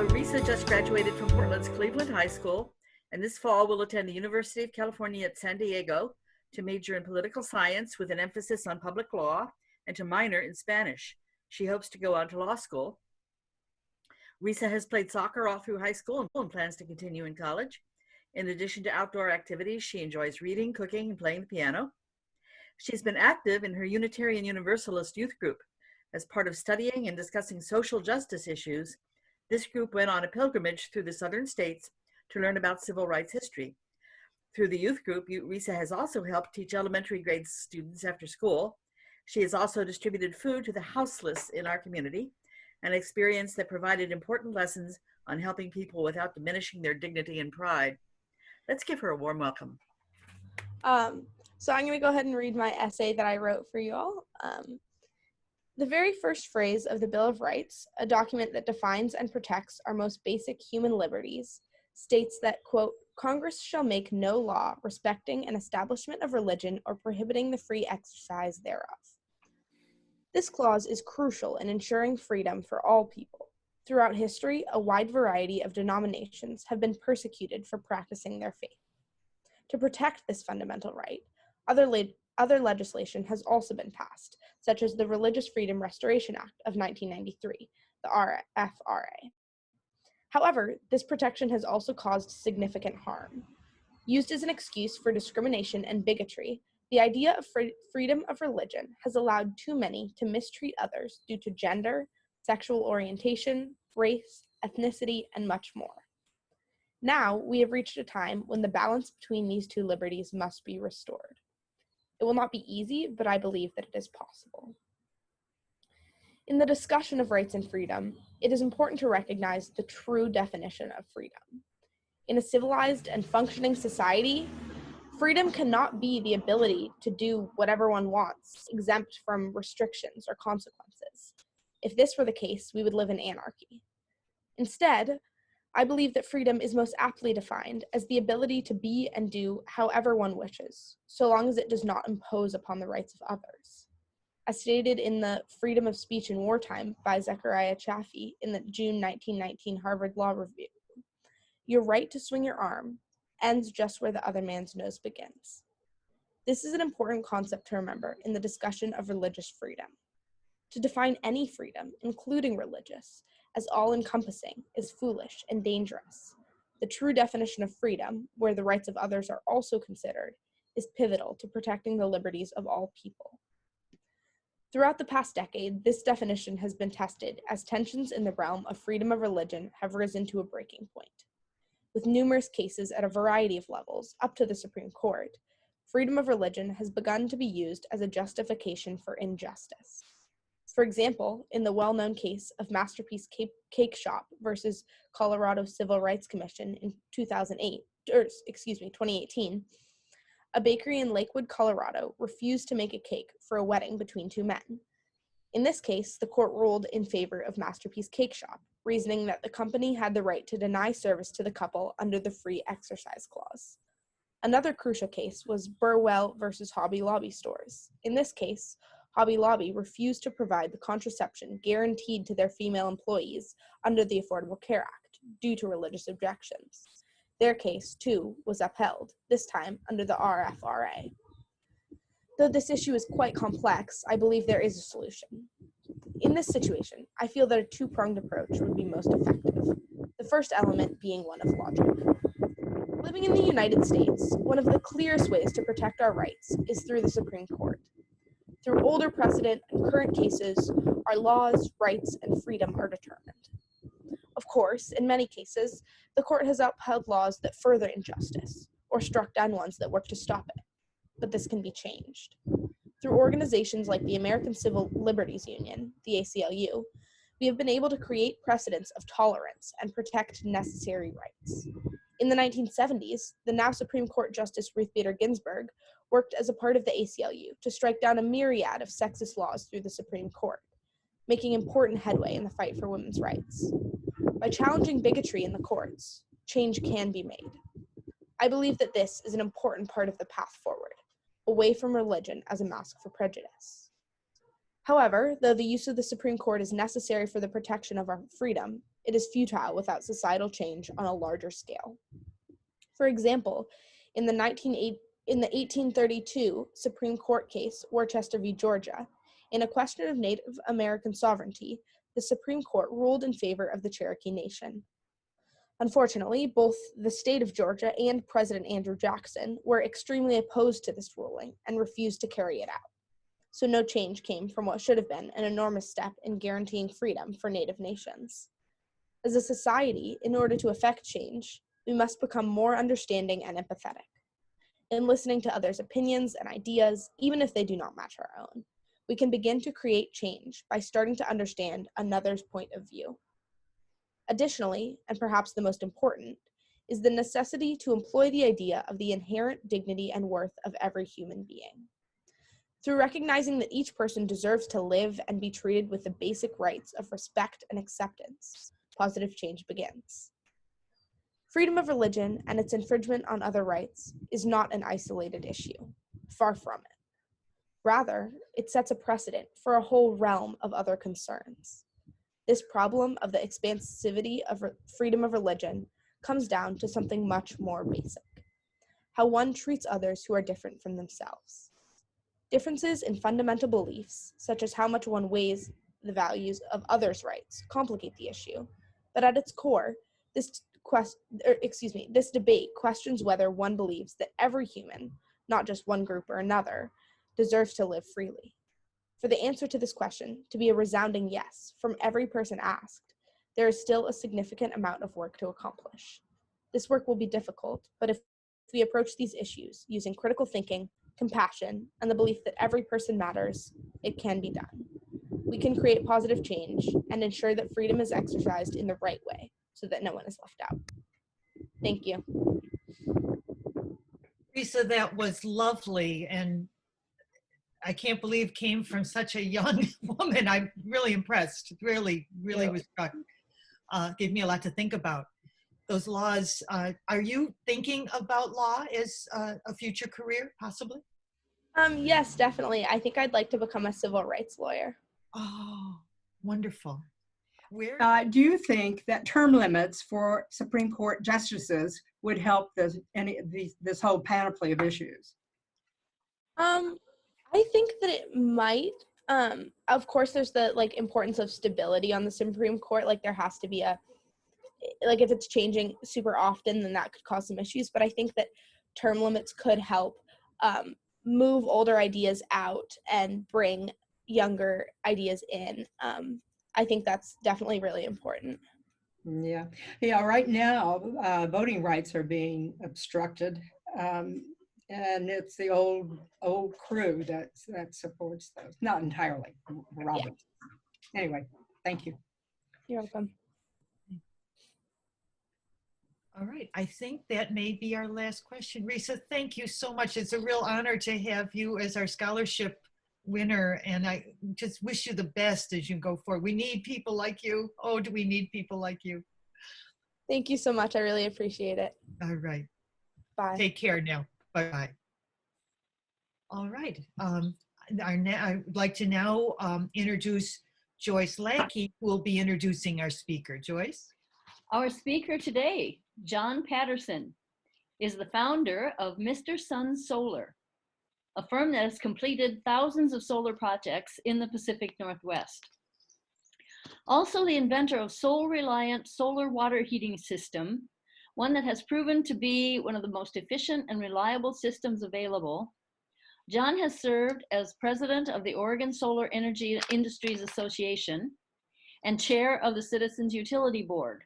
Risa just graduated from Portland's Cleveland High School, and this fall will attend the University of California at San Diego to major in political science with an emphasis on public law and to minor in Spanish. She hopes to go on to law school. Risa has played soccer all through high school and plans to continue in college. In addition to outdoor activities, she enjoys reading, cooking, and playing the piano. She's been active in her Unitarian Universalist youth group. As part of studying and discussing social justice issues, this group went on a pilgrimage through the southern states to learn about civil rights history. Through the youth group, Risa has also helped teach elementary grade students after school. She has also distributed food to the houseless in our community, an experience that provided important lessons on helping people without diminishing their dignity and pride. Let's give her a warm welcome. So I'm going to go ahead and read my essay that I wrote for you all. The very first phrase of the Bill of Rights, a document that defines and protects our most basic human liberties, states that, quote, Congress shall make no law respecting an establishment of religion or prohibiting the free exercise thereof. This clause is crucial in ensuring freedom for all people. Throughout history, a wide variety of denominations have been persecuted for practicing their faith. To protect this fundamental right, other legislation has also been passed, such as the Religious Freedom Restoration Act of 1993, the RFRA. However, this protection has also caused significant harm. Used as an excuse for discrimination and bigotry, the idea of freedom of religion has allowed too many to mistreat others due to gender, sexual orientation, race, ethnicity, and much more. Now, we have reached a time when the balance between these two liberties must be restored. It will not be easy, but I believe that it is possible. In the discussion of rights and freedom, it is important to recognize the true definition of freedom. In a civilized and functioning society, freedom cannot be the ability to do whatever one wants, exempt from restrictions or consequences. If this were the case, we would live in anarchy. Instead, I believe that freedom is most aptly defined as the ability to be and do however one wishes, so long as it does not impose upon the rights of others. As stated in the Freedom of Speech in Wartime by Zechariah Chaffee in the June 1919 Harvard Law Review, your right to swing your arm ends just where the other man's nose begins. This is an important concept to remember in the discussion of religious freedom. To define any freedom, including religious, as all-encompassing is foolish and dangerous. The true definition of freedom, where the rights of others are also considered, is pivotal to protecting the liberties of all people. Throughout the past decade, this definition has been tested as tensions in the realm of freedom of religion have risen to a breaking point. With numerous cases at a variety of levels, up to the Supreme Court, freedom of religion has begun to be used as a justification for injustice. For example, in the well-known case of Masterpiece Cake Shop versus Colorado Civil Rights Commission in 2018, a bakery in Lakewood, Colorado refused to make a cake for a wedding between two men. In this case, the court ruled in favor of Masterpiece Cake Shop, reasoning that the company had the right to deny service to the couple under the Free Exercise Clause. Another crucial case was Burwell versus Hobby Lobby stores. In this case, Hobby Lobby refused to provide the contraception guaranteed to their female employees under the Affordable Care Act due to religious objections. Their case, too, was upheld, this time under the RFRA. Though this issue is quite complex, I believe there is a solution. In this situation, I feel that a two-pronged approach would be most effective, the first element being one of logic. Living in the United States, one of the clearest ways to protect our rights is through the Supreme Court. Through older precedent and current cases, our laws, rights, and freedom are determined. Of course, in many cases, the court has upheld laws that further injustice, or struck down ones that work to stop it. But this can be changed. Through organizations like the American Civil Liberties Union, the ACLU, we have been able to create precedents of tolerance and protect necessary rights. In the 1970s, the now Supreme Court Justice Ruth Bader Ginsburg worked as a part of the ACLU to strike down a myriad of sexist laws through the Supreme Court, making important headway in the fight for women's rights. By challenging bigotry in the courts, change can be made. I believe that this is an important part of the path forward, away from religion as a mask for prejudice. However, though the use of the Supreme Court is necessary for the protection of our freedom, it is futile without societal change on a larger scale. For example, in the 1832 Supreme Court case, Worcester v. Georgia, in a question of Native American sovereignty, the Supreme Court ruled in favor of the Cherokee Nation. Unfortunately, both the state of Georgia and President Andrew Jackson were extremely opposed to this ruling and refused to carry it out. So no change came from what should have been an enormous step in guaranteeing freedom for Native nations. As a society, in order to effect change, we must become more understanding and empathetic. In listening to others' opinions and ideas, even if they do not match our own, we can begin to create change by starting to understand another's point of view. Additionally, and perhaps the most important, is the necessity to employ the idea of the inherent dignity and worth of every human being. Through recognizing that each person deserves to live and be treated with the basic rights of respect and acceptance, positive change begins. Freedom of religion and its infringement on other rights is not an isolated issue. Far from it. Rather, it sets a precedent for a whole realm of other concerns. This problem of the expansivity of freedom of religion comes down to something much more basic: how one treats others who are different from themselves. Differences in fundamental beliefs, such as how much one weighs the values of others' rights, complicate the issue, but at its core, this debate questions whether one believes that every human, not just one group or another, deserves to live freely. For the answer to this question to be a resounding yes from every person asked, there is still a significant amount of work to accomplish. This work will be difficult, but if we approach these issues using critical thinking, compassion, and the belief that every person matters, it can be done. We can create positive change and ensure that freedom is exercised in the right way so that no one is left out. Thank you. Lisa, that was lovely, and I can't believe came from such a young woman. I'm really impressed. Really was struck. Gave me a lot to think about. Those laws, are you thinking about law as a future career, possibly? Yes, definitely. I think I'd like to become a civil rights lawyer. Oh, wonderful. Where? Do you think that term limits for Supreme Court justices would help this whole panoply of issues? I think that it might. Of course, there's the importance of stability on the Supreme Court. There has to be if it's changing super often, then that could cause some issues. But I think that term limits could help move older ideas out and bring younger ideas in. I think that's definitely really important. Yeah. Right now, voting rights are being obstructed. And it's the old crew that supports those. Not entirely, Robert. Yeah. Anyway, thank you. You're welcome. All right, I think that may be our last question. Risa, thank you so much. It's a real honor to have you as our scholarship winner, and I just wish you the best as you go forward. We need people like you. Oh, do we need people like you? Thank you so much. I really appreciate it. All right. Bye. Take care now. Bye-bye. All right. I'd like to now introduce Joyce Lackey, who will be introducing our speaker. Joyce? Our speaker today, John Patterson, is the founder of Mr. Sun Solar, a firm that has completed thousands of solar projects in the Pacific Northwest. Also the inventor of solar-reliant solar water heating system, one that has proven to be one of the most efficient and reliable systems available. John has served as president of the Oregon Solar Energy Industries Association and chair of the Citizens Utility Board.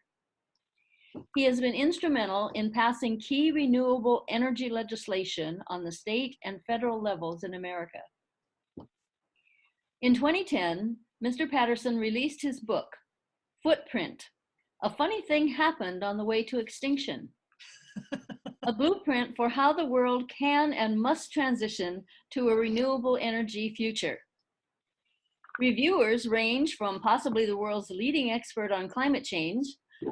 He has been instrumental in passing key renewable energy legislation on the state and federal levels in America. In 2010, Mr. Patterson released his book, Footprint: A Funny Thing Happened on the Way to Extinction, a blueprint for how the world can and must transition to a renewable energy future. Reviewers range from possibly the world's leading expert on climate change,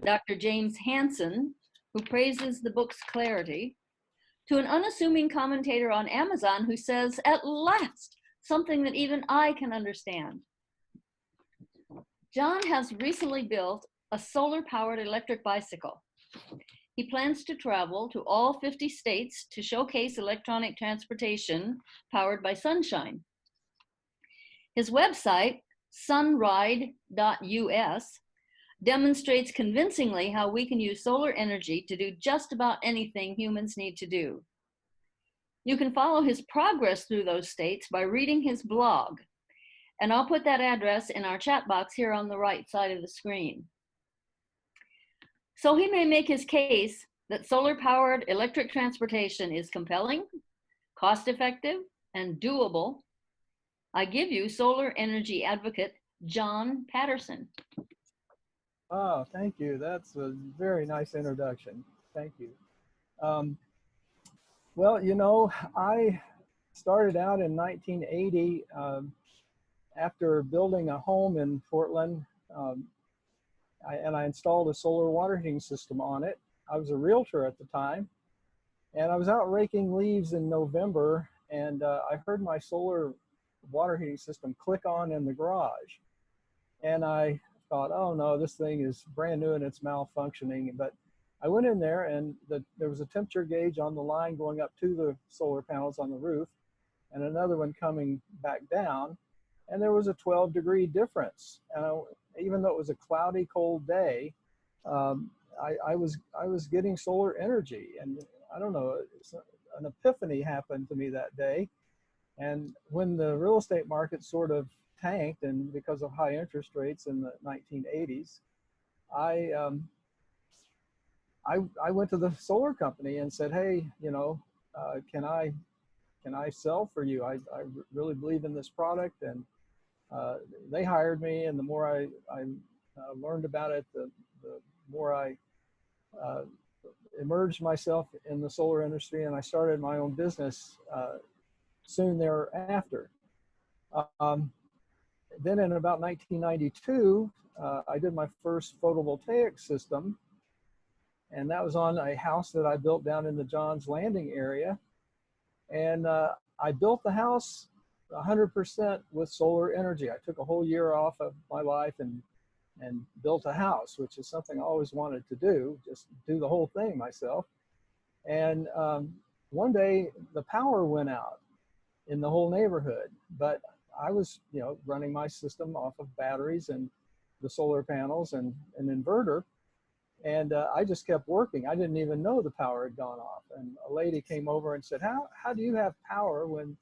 Dr. James Hansen, who praises the book's clarity, to an unassuming commentator on Amazon who says, "At last, something that even I can understand." John has recently built a solar-powered electric bicycle. He plans to travel to all 50 states to showcase electronic transportation powered by sunshine. His website, sunride.us, demonstrates convincingly how we can use solar energy to do just about anything humans need to do. You can follow his progress through those states by reading his blog, and I'll put that address in our chat box here on the right side of the screen. So he may make his case that solar-powered electric transportation is compelling, cost-effective, and doable. I give you solar energy advocate John Patterson. Oh, thank you. That's a very nice introduction. Thank you. Well, you know, I started out in 1980 after building a home in Portland, and I installed a solar water heating system on it. I was a realtor at the time, and I was out raking leaves in November, and I heard my solar water heating system click on in the garage. And I thought, oh no, this thing is brand new and it's malfunctioning. But I went in there, and there was a temperature gauge on the line going up to the solar panels on the roof, and another one coming back down, and there was a 12-degree difference. And even though it was a cloudy, cold day, I was getting solar energy, and I don't know, an epiphany happened to me that day. And when the real estate market sort of tanked, and because of high interest rates in the 1980s, I went to the solar company and said, hey, you know, can I sell for you? I really believe in this product. And they hired me, and the more I learned about it, the more I immersed myself in the solar industry, and I started my own business soon thereafter. Then in about 1992, I did my first photovoltaic system, and that was on a house that I built down in the Johns Landing area. And I built the house 100% with solar energy. I took a whole year off of my life and built a house, which is something I always wanted to do, just do the whole thing myself. And one day the power went out in the whole neighborhood, but I was, you know, running my system off of batteries and the solar panels and an inverter. And I just kept working. I didn't even know the power had gone off. And a lady came over and said, how do you have power when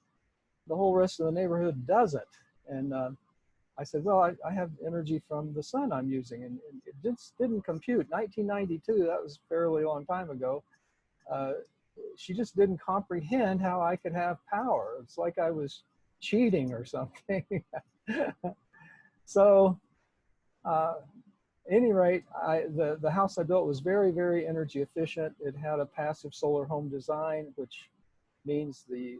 the whole rest of the neighborhood doesn't? And I said, well, I have energy from the sun I'm using. And it just didn't compute. 1992, that was a fairly long time ago. She just didn't comprehend how I could have power. It's like I was cheating or something. So, any rate, the house I built was very, very energy efficient. It had a passive solar home design, which means the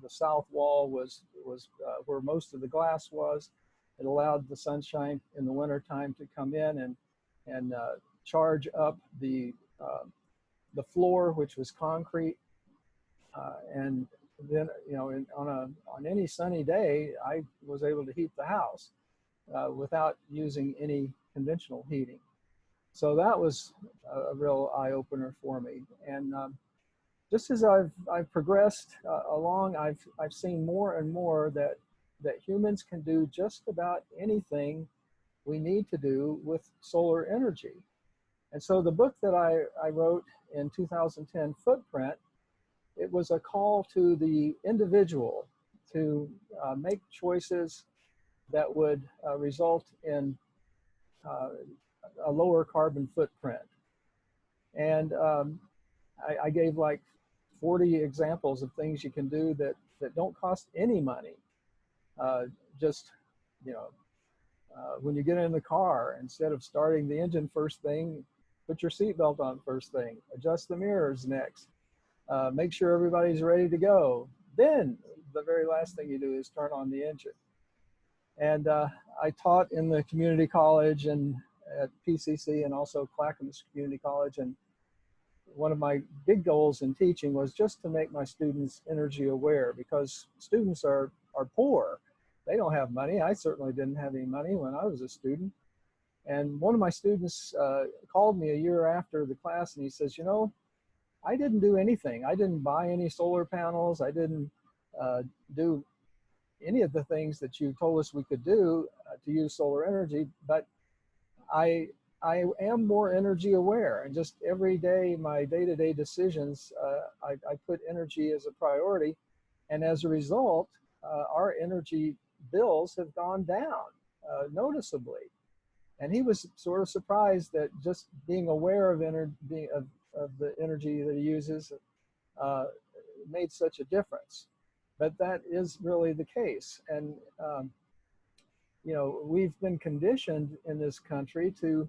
south wall was where most of the glass was. It allowed the sunshine in the wintertime to come in and charge up the floor, which was concrete, and then, you know, on any sunny day, I was able to heat the house without using any conventional heating. So that was a real eye-opener for me. And just as I've progressed along, I've seen more and more that humans can do just about anything we need to do with solar energy. And so the book that I wrote in 2010, Footprint, it was a call to the individual to make choices that would result in a lower carbon footprint. And I gave like 40 examples of things you can do that don't cost any money. Just, you know, when you get in the car, instead of starting the engine first thing, put your seatbelt on first thing, adjust the mirrors next, make sure everybody's ready to go. Then the very last thing you do is turn on the engine. And I taught in the community college and at PCC and also Clackamas Community College. And one of my big goals in teaching was just to make my students energy aware, because students are poor. They don't have money. I certainly didn't have any money when I was a student. And one of my students called me a year after the class, and he says, you know, I didn't do anything. I didn't buy any solar panels. I didn't do any of the things that you told us we could do to use solar energy, but I am more energy aware, and just every day, my day-to-day decisions, I put energy as a priority, and as a result, our energy bills have gone down noticeably. And he was sort of surprised that just being aware of of the energy that he uses made such a difference. But that is really the case, and you know, we've been conditioned in this country to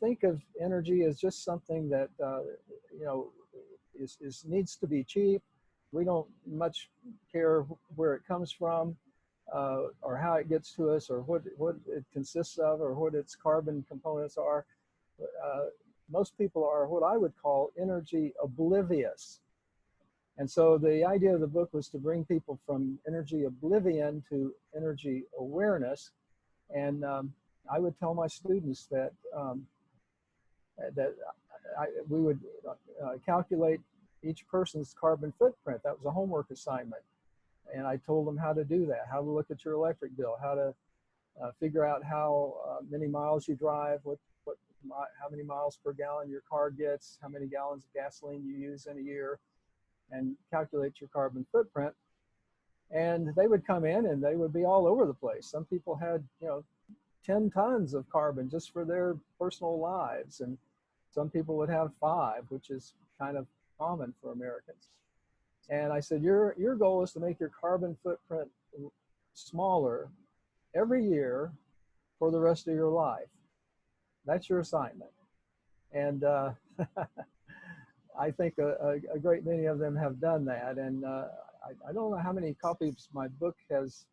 think of energy as just something that you know needs to be cheap. We don't much care where it comes from, or how it gets to us, or what it consists of, or what its carbon components are. Most people are what I would call energy oblivious. And so the idea of the book was to bring people from energy oblivion to energy awareness. And I would tell my students that we would calculate each person's carbon footprint. That was a homework assignment. And I told them how to do that, how to look at your electric bill, how to figure out how many miles you drive, how many miles per gallon your car gets, how many gallons of gasoline you use in a year, and calculate your carbon footprint. And they would come in and they would be all over the place. Some people had, you know, 10 tons of carbon just for their personal lives. And some people would have 5, which is kind of common for Americans. And I said, your goal is to make your carbon footprint smaller every year for the rest of your life. That's your assignment. And I think a great many of them have done that. And I don't know how many copies my book has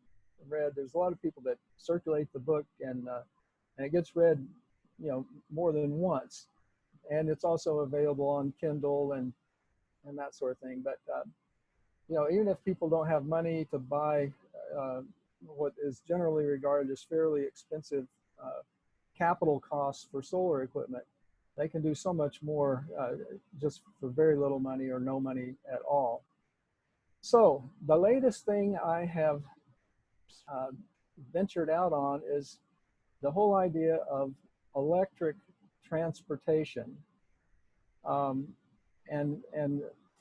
read. There's a lot of people that circulate the book, and it gets read, you know, more than once. And it's also available on Kindle and that sort of thing. But you know, even if people don't have money to buy what is generally regarded as fairly expensive capital costs for solar equipment, they can do so much more just for very little money or no money at all. So the latest thing I have ventured out on is the whole idea of electric transportation, and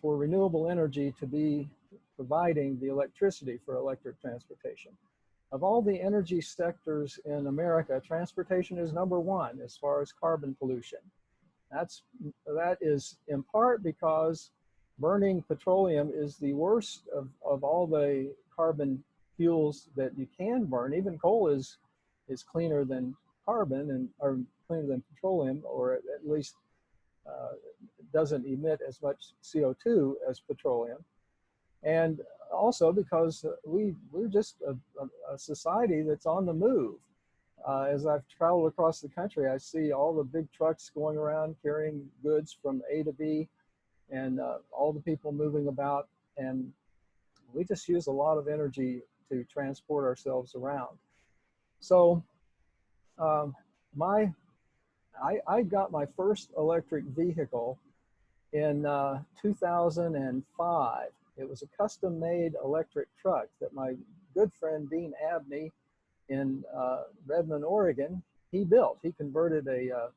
for renewable energy to be providing the electricity for electric transportation. Of all the energy sectors in America, transportation is #1 as far as carbon pollution. That is in part because burning petroleum is the worst of all the carbon fuels that you can burn. Even coal is cleaner than carbon, or cleaner than petroleum, or at least doesn't emit as much CO2 as petroleum. And also because we're just a society that's on the move. As I've traveled across the country, I see all the big trucks going around carrying goods from A to B, and all the people moving about, and we just use a lot of energy to transport ourselves around. So I got my first electric vehicle in 2005. It was a custom-made electric truck that my good friend Dean Abney in Redmond, Oregon, he built. He converted I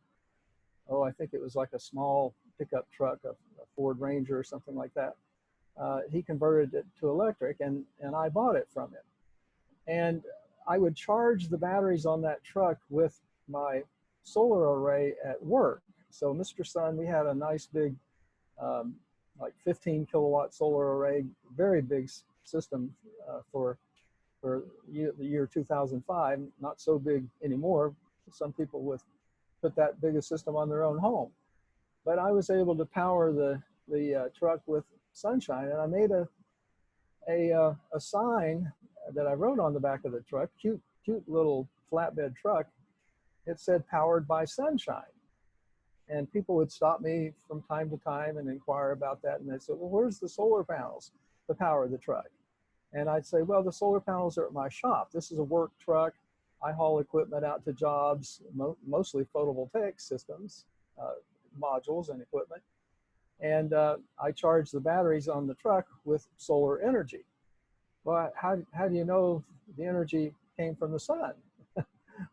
think it was like a small pickup truck, a Ford Ranger or something like that. He converted it to electric, and I bought it from him. And I would charge the batteries on that truck with my solar array at work. So Mr. Sun, we had a nice big, like 15 kilowatt solar array, very big system for the year 2005, not so big anymore. Some people would put that big a system on their own home. But I was able to power the truck with sunshine, and I made a sign that I wrote on the back of the truck, cute little flatbed truck. It said "Powered by Sunshine." And people would stop me from time to time and inquire about that. And they'd say, well, where's the solar panels to power the truck? And I'd say, well, the solar panels are at my shop. This is a work truck. I haul equipment out to jobs, mostly photovoltaic systems, modules and equipment. And I charge the batteries on the truck with solar energy. Well, how do you know the energy came from the sun?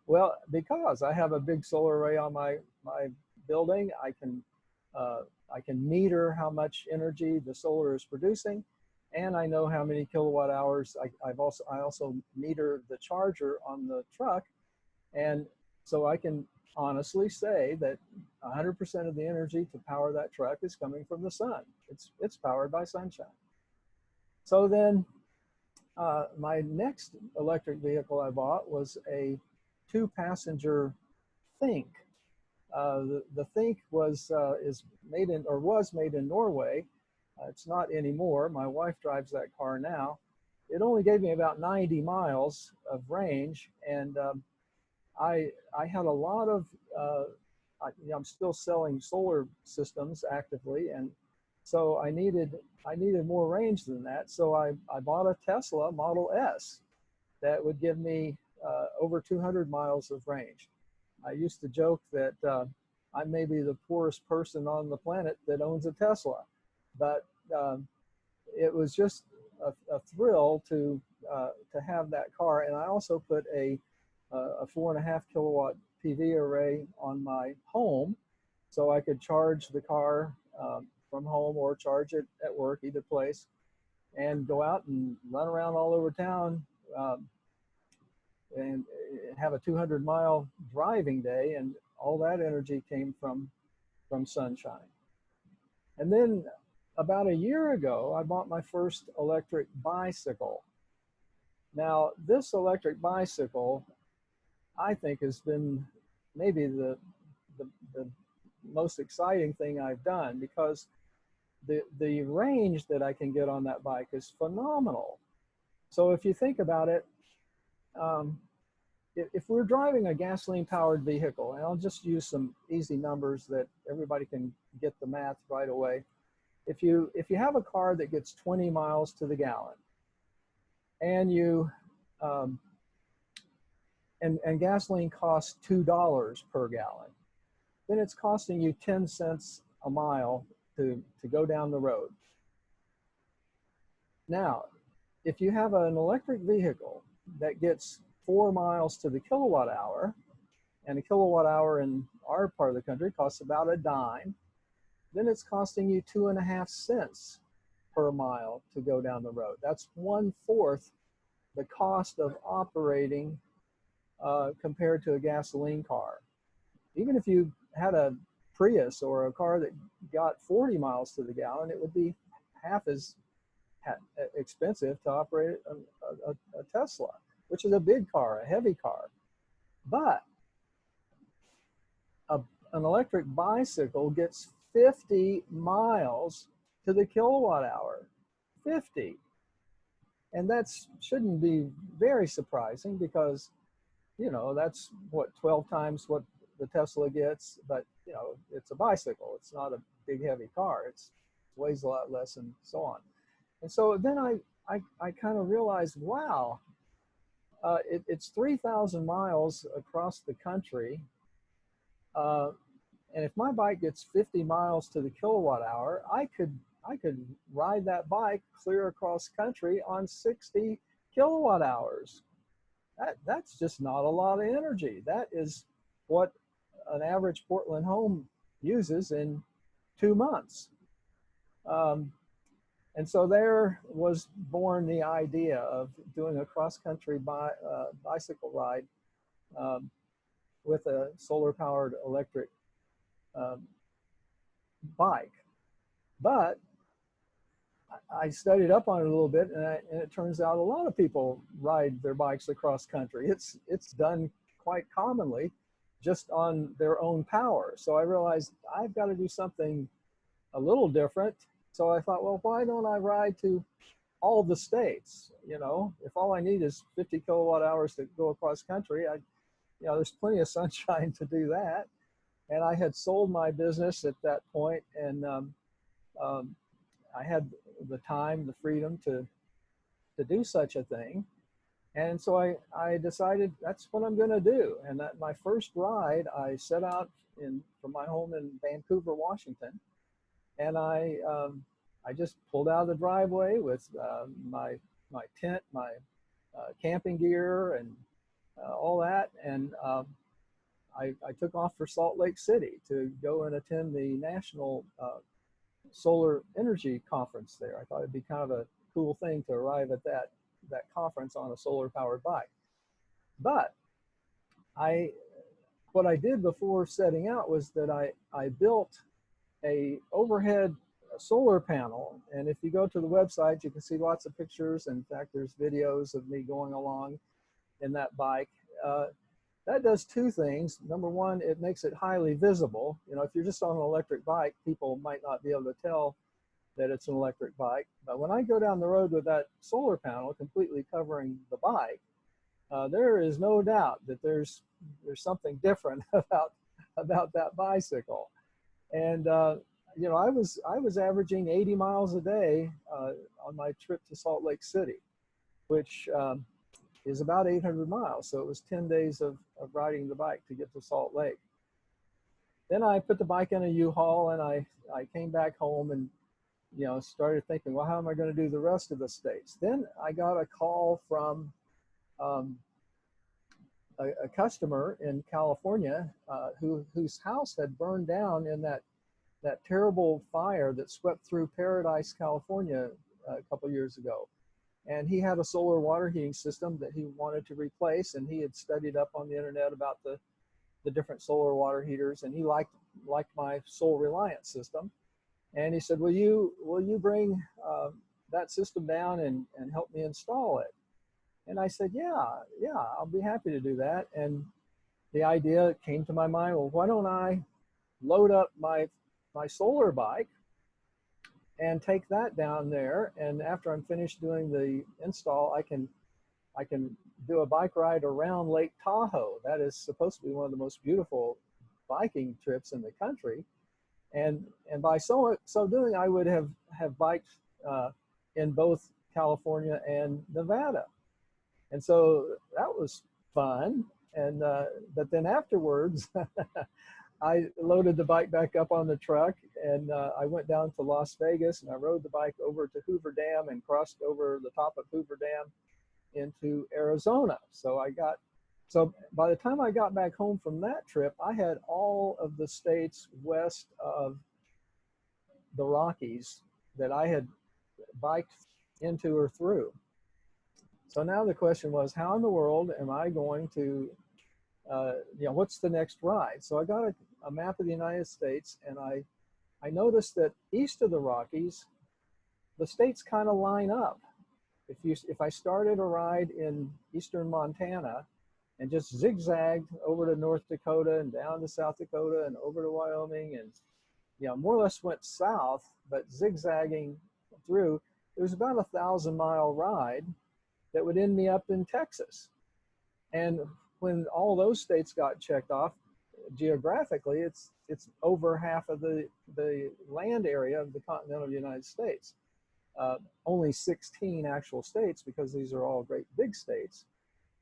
Well, because I have a big solar array on my building, I can meter how much energy the solar is producing, and I know how many kilowatt hours. I also meter the charger on the truck, and so I can honestly say that 100% of the energy to power that truck is coming from the sun. It's powered by sunshine. So then my next electric vehicle I bought was a 2-passenger Think. The Think was made in Norway. It's not anymore. My wife drives that car now. It only gave me about 90 miles of range, and I had a lot of. I'm still selling solar systems actively, and so I needed more range than that. So I bought a Tesla Model S that would give me over 200 miles of range. I used to joke that I may be the poorest person on the planet that owns a Tesla, but it was just a thrill to have that car. And I also put a 4.5 kilowatt PV array on my home, so I could charge the car from home or charge it at work, either place, and go out and run around all over town and have a 200-mile driving day, and all that energy came from sunshine. And then about a year ago, I bought my first electric bicycle. Now, this electric bicycle, I think, has been maybe the most exciting thing I've done, because the range that I can get on that bike is phenomenal. So if you think about it, if we're driving a gasoline-powered vehicle, and I'll just use some easy numbers that everybody can get the math right away. If you have a car that gets 20 miles to the gallon, and and gasoline costs $2 per gallon, then it's costing you 10 cents a mile to go down the road. Now, if you have an electric vehicle that gets 4 miles to the kilowatt hour, and a kilowatt hour in our part of the country costs about a dime, then it's costing you 2.5 cents per mile to go down the road. That's 1/4 the cost of operating compared to a gasoline car. Even if you had a Prius or a car that got 40 miles to the gallon, it would be half as expensive to operate a Tesla, which is a big car, a heavy car. But an electric bicycle gets 50 miles to the kilowatt hour, 50. And that shouldn't be very surprising, because, you know, that's what, 12 times what the Tesla gets, but, you know, it's a bicycle. It's not a big, heavy car. It weighs a lot less and so on. And so then I kind of realized, wow, it's 3,000 miles across the country. And if my bike gets 50 miles to the kilowatt hour, I could ride that bike clear across country on 60 kilowatt hours. That's just not a lot of energy. That is what an average Portland home uses in 2 months. And so there was born the idea of doing a cross-country bicycle ride with a solar-powered electric bike. But I studied up on it a little bit, and it turns out a lot of people ride their bikes across country. It's done quite commonly, just on their own power. So I realized I've got to do something a little different. So I thought, well, why don't I ride to all the states? You know, if all I need is 50 kilowatt hours to go across country, you know, there's plenty of sunshine to do that. And I had sold my business at that point, and I had the time, the freedom to do such a thing. And so I decided that's what I'm going to do. And that my first ride, I set out from my home in Vancouver, Washington, and I just pulled out of the driveway with my tent, my camping gear, and all that, and I took off for Salt Lake City to go and attend the National Solar Energy Conference there. I thought it'd be kind of a cool thing to arrive at that conference on a solar powered bike. But what I did before setting out was that I built a overhead solar panel. And if you go to the website, you can see lots of pictures. In fact, there's videos of me going along in that bike. That does two things. Number one, it makes it highly visible. You know, if you're just on an electric bike, people might not be able to tell that it's an electric bike. But when I go down the road with that solar panel completely covering the bike, there is no doubt that there's something different about that bicycle. And you know, I was averaging 80 miles a day on my trip to Salt Lake City, which is about 800 miles. So it was 10 days of riding the bike to get to Salt Lake. Then I put the bike in a U-Haul and I came back home and, you know, started thinking, well, how am I going to do the rest of the states? Then I got a call from a customer in California whose house had burned down in that terrible fire that swept through Paradise, California a couple years ago. And he had a solar water heating system that he wanted to replace, and he had studied up on the internet about the different solar water heaters, and he liked my Soul Reliance system. And he said, will you bring that system down and help me install it? And I said, yeah, I'll be happy to do that. And the idea came to my mind, well, why don't I load up my solar bike and take that down there, and after I'm finished doing the install, I can do a bike ride around Lake Tahoe. That is supposed to be one of the most beautiful biking trips in the country. And by so doing, I would have biked in both California and Nevada. And so that was fun. And but then afterwards, I loaded the bike back up on the truck, and I went down to Las Vegas, and I rode the bike over to Hoover Dam and crossed over the top of Hoover Dam into Arizona. So by the time I got back home from that trip, I had all of the states west of the Rockies that I had biked into or through. So now the question was, how in the world am I going to you know, what's the next ride? So I got a map of the United States, and I noticed that east of the Rockies, the states kind of line up. If I started a ride in eastern Montana and just zigzagged over to North Dakota and down to South Dakota and over to Wyoming, and, you know, more or less went south, but zigzagging through, it was about 1,000-mile ride that would end me up in Texas. And when all those states got checked off, geographically, it's over half of the land area of the continental United States. Only 16 actual states, because these are all great big states.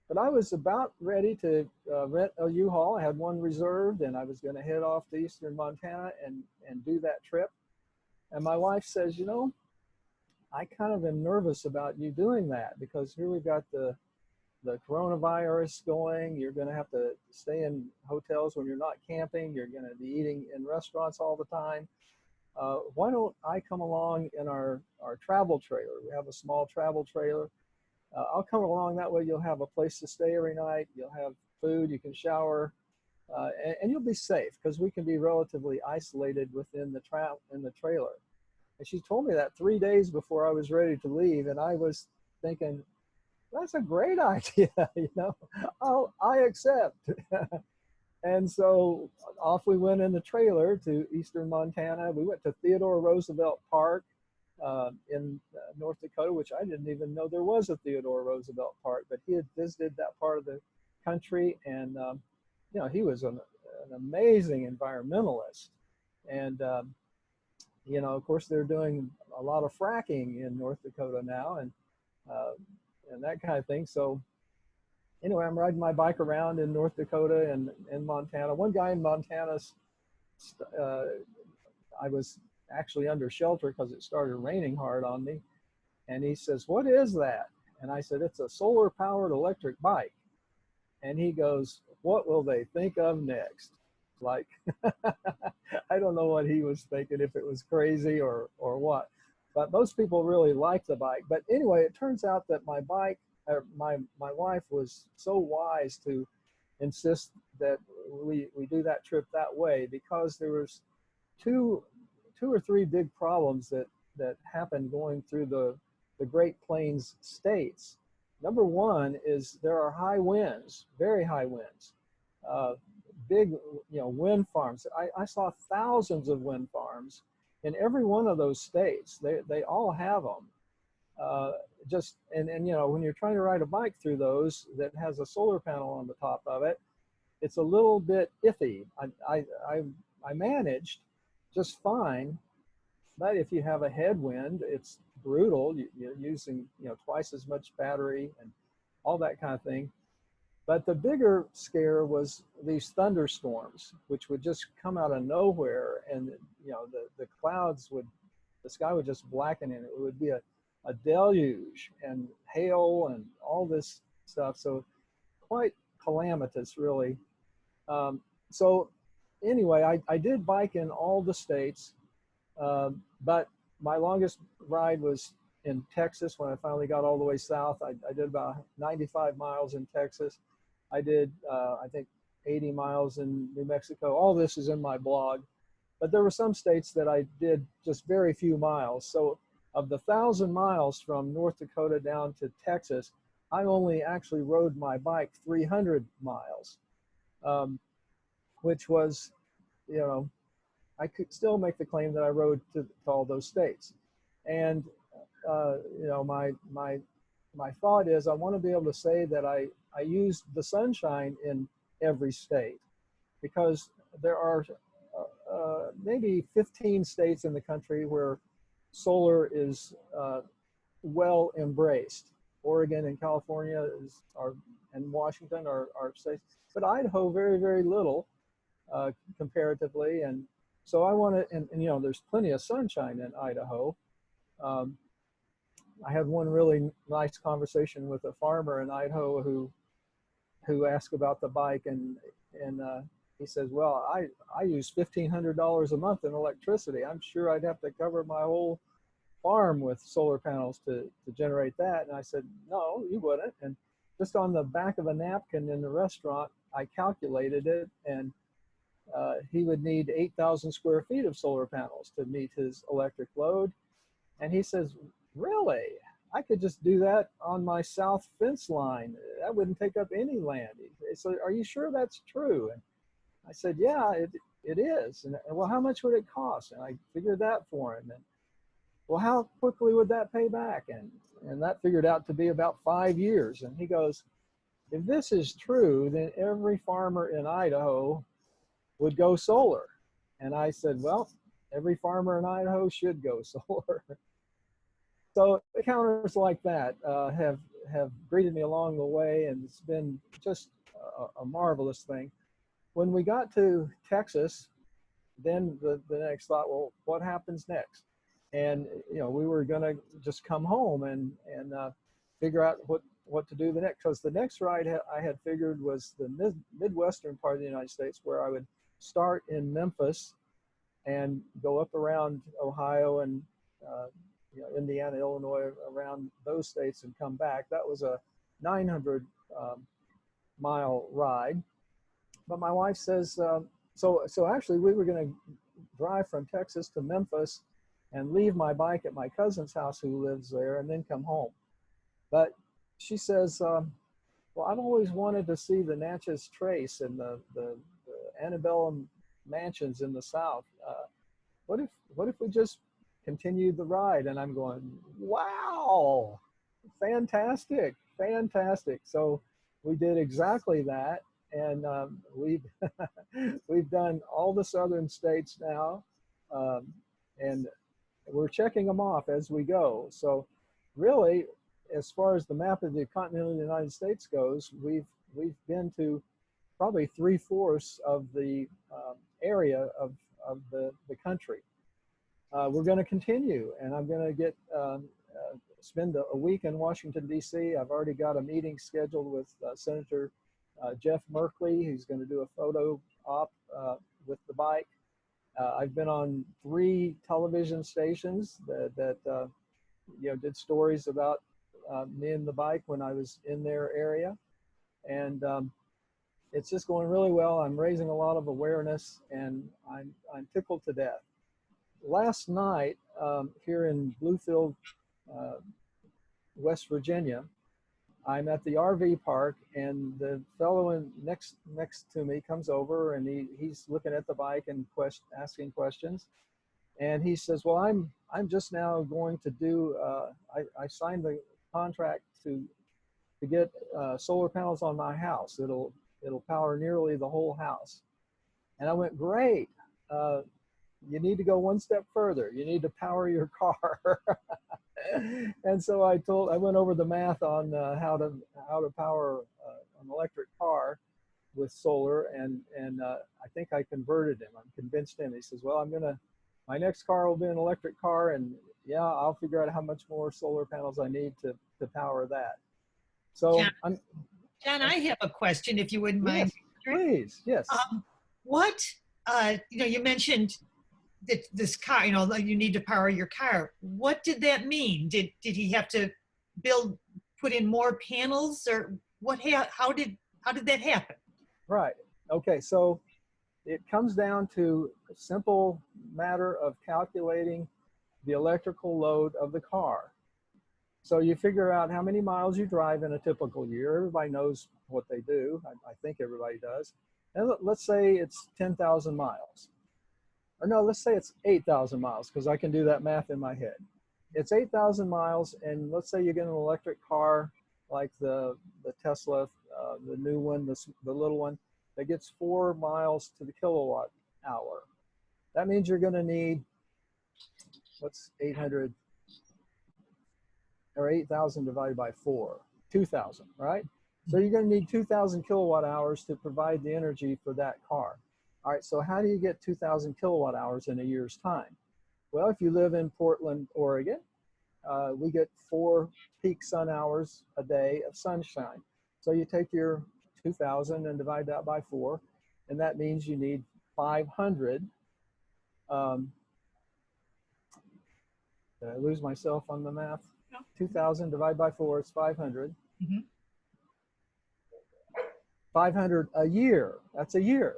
But I was about ready to rent a U-Haul. I had one reserved, and I was going to head off to eastern Montana and do that trip. And my wife says, you know, I kind of am nervous about you doing that, because here we've got the coronavirus going. You're going to have to stay in hotels when you're not camping. You're going to be eating in restaurants all the time. Why don't I come along in our travel trailer? We have a small travel trailer. I'll come along. That way you'll have a place to stay every night. You'll have food. You can shower. And you'll be safe, because we can be relatively isolated within the trailer. And she told me that 3 days before I was ready to leave. And I was thinking, that's a great idea, you know, I accept. And so off we went in the trailer to eastern Montana. We went to Theodore Roosevelt Park in North Dakota, which I didn't even know there was a Theodore Roosevelt Park, but he had visited that part of the country. And, you know, he was an amazing environmentalist. And, you know, of course, they're doing a lot of fracking in North Dakota now, and that kind of thing. So anyway, I'm riding my bike around in North Dakota and in Montana. One guy in Montana, uh, I was actually under shelter because it started raining hard on me. And he says, "What is that?" And I said, "It's a solar powered electric bike." And he goes, "What will they think of next?" Like, I don't know what he was thinking, if it was crazy or what. But most people really like the bike. But anyway, it turns out that my bike, my wife was so wise to insist that we do that trip that way, because there was two or three big problems that happened going through the Great Plains states. Number one is there are high winds, very high winds, big, wind farms. I saw thousands of wind farms in every one of those states. They all have them. When you're trying to ride a bike through those that has a solar panel on the top of it, it's a little bit iffy. I managed just fine, but if you have a headwind, it's brutal. You're using twice as much battery and all that kind of thing. But the bigger scare was these thunderstorms, which would just come out of nowhere, and the clouds the sky would just blacken, and it would be a deluge and hail and all this stuff. So quite calamitous, really. So anyway, I did bike in all the states, but my longest ride was in Texas when I finally got all the way south. I did about 95 miles in Texas. I did, I think, 80 miles in New Mexico. All this is in my blog. But there were some states that I did just very few miles. So of the 1,000 miles from North Dakota down to Texas, I only actually rode my bike 300 miles, which was, I could still make the claim that I rode to all those states. And, my thought is I want to be able to say that I used the sunshine in every state, because there are maybe 15 states in the country where solar is well embraced. Oregon and California and Washington are states, but Idaho very, very little comparatively. And so I want to, and there's plenty of sunshine in Idaho. I had one really nice conversation with a farmer in Idaho who asked about the bike, and he says, "Well, I use $1,500 a month in electricity. I'm sure I'd have to cover my whole farm with solar panels to generate that." And I said, "No, you wouldn't." And just on the back of a napkin in the restaurant, I calculated it, and he would need 8,000 square feet of solar panels to meet his electric load. And he says, "Really? I could just do that on my south fence line. That wouldn't take up any land." So, "Are you sure that's true?" And I said, "Yeah, it is." And, "Well, how much would it cost?" And I figured that for him. And, "Well, how quickly would that pay back?" And that figured out to be about 5 years. And he goes, "If this is true, then every farmer in Idaho would go solar." And I said, "Well, every farmer in Idaho should go solar." So encounters like that have greeted me along the way, and it's been just a marvelous thing. When we got to Texas, then the next thought, well, what happens next? And we were going to just come home and figure out what to do the next, because the next ride I had figured was the midwestern part of the United States, where I would start in Memphis and go up around Ohio and Indiana, Illinois, around those states, and come back. That was a 900 mile ride. But my wife says, so actually we were going to drive from Texas to Memphis and leave my bike at my cousin's house who lives there, and then come home. But she says, "Well, I've always wanted to see the Natchez Trace and the antebellum mansions in the South. What if we just continued the ride?" And I'm going, "Wow, fantastic. So we did exactly that. And we've done all the southern states now, and we're checking them off as we go. So really, as far as the map of the continental United States goes, we've been to probably 3/4 of the area of the country. We're going to continue, and I'm going to get spend a week in Washington, D.C. I've already got a meeting scheduled with Senator Jeff Merkley, who's going to do a photo op with the bike. I've been on 3 television stations that did stories about me and the bike when I was in their area, and it's just going really well. I'm raising a lot of awareness, and I'm tickled to death. Last night here in Bluefield, West Virginia, I'm at the RV park, and the fellow next to me comes over, and he's looking at the bike and asking questions. And he says, well, I'm just now going to do, I signed the contract to get solar panels on my house. It'll power nearly the whole house. And I went, great. You need to go one step further. You need to power your car. And so I went over the math on how to power an electric car with solar, and I think I converted him. I'm convinced him. He says, well, my next car will be an electric car, and yeah, I'll figure out how much more solar panels I need to power that. So John, I have a question, if you wouldn't mind. Yes, please, yes. You mentioned that this car, you need to power your car. What did that mean? Did he have to put in more panels, or how did that happen? Right. Okay. So it comes down to a simple matter of calculating the electrical load of the car. So you figure out how many miles you drive in a typical year. Everybody knows what they do. I think everybody does. And let's say it's 10,000 miles. Or no, let's say it's 8,000 miles, because I can do that math in my head. It's 8,000 miles, and let's say you get an electric car like the Tesla, the new one, the little one, that gets 4 miles to the kilowatt hour. That means you're going to need, what's 800 or 8,000 divided by 4? 2,000, right? So you're going to need 2,000 kilowatt hours to provide the energy for that car. All right, so how do you get 2,000 kilowatt hours in a year's time? Well, if you live in Portland, Oregon, we get 4 peak sun hours a day of sunshine. So you take your 2,000 and divide that by 4, and that means you need 500. Did I lose myself on the math? No. 2,000 divided by 4 is 500. Mm-hmm. 500 a year. That's a year.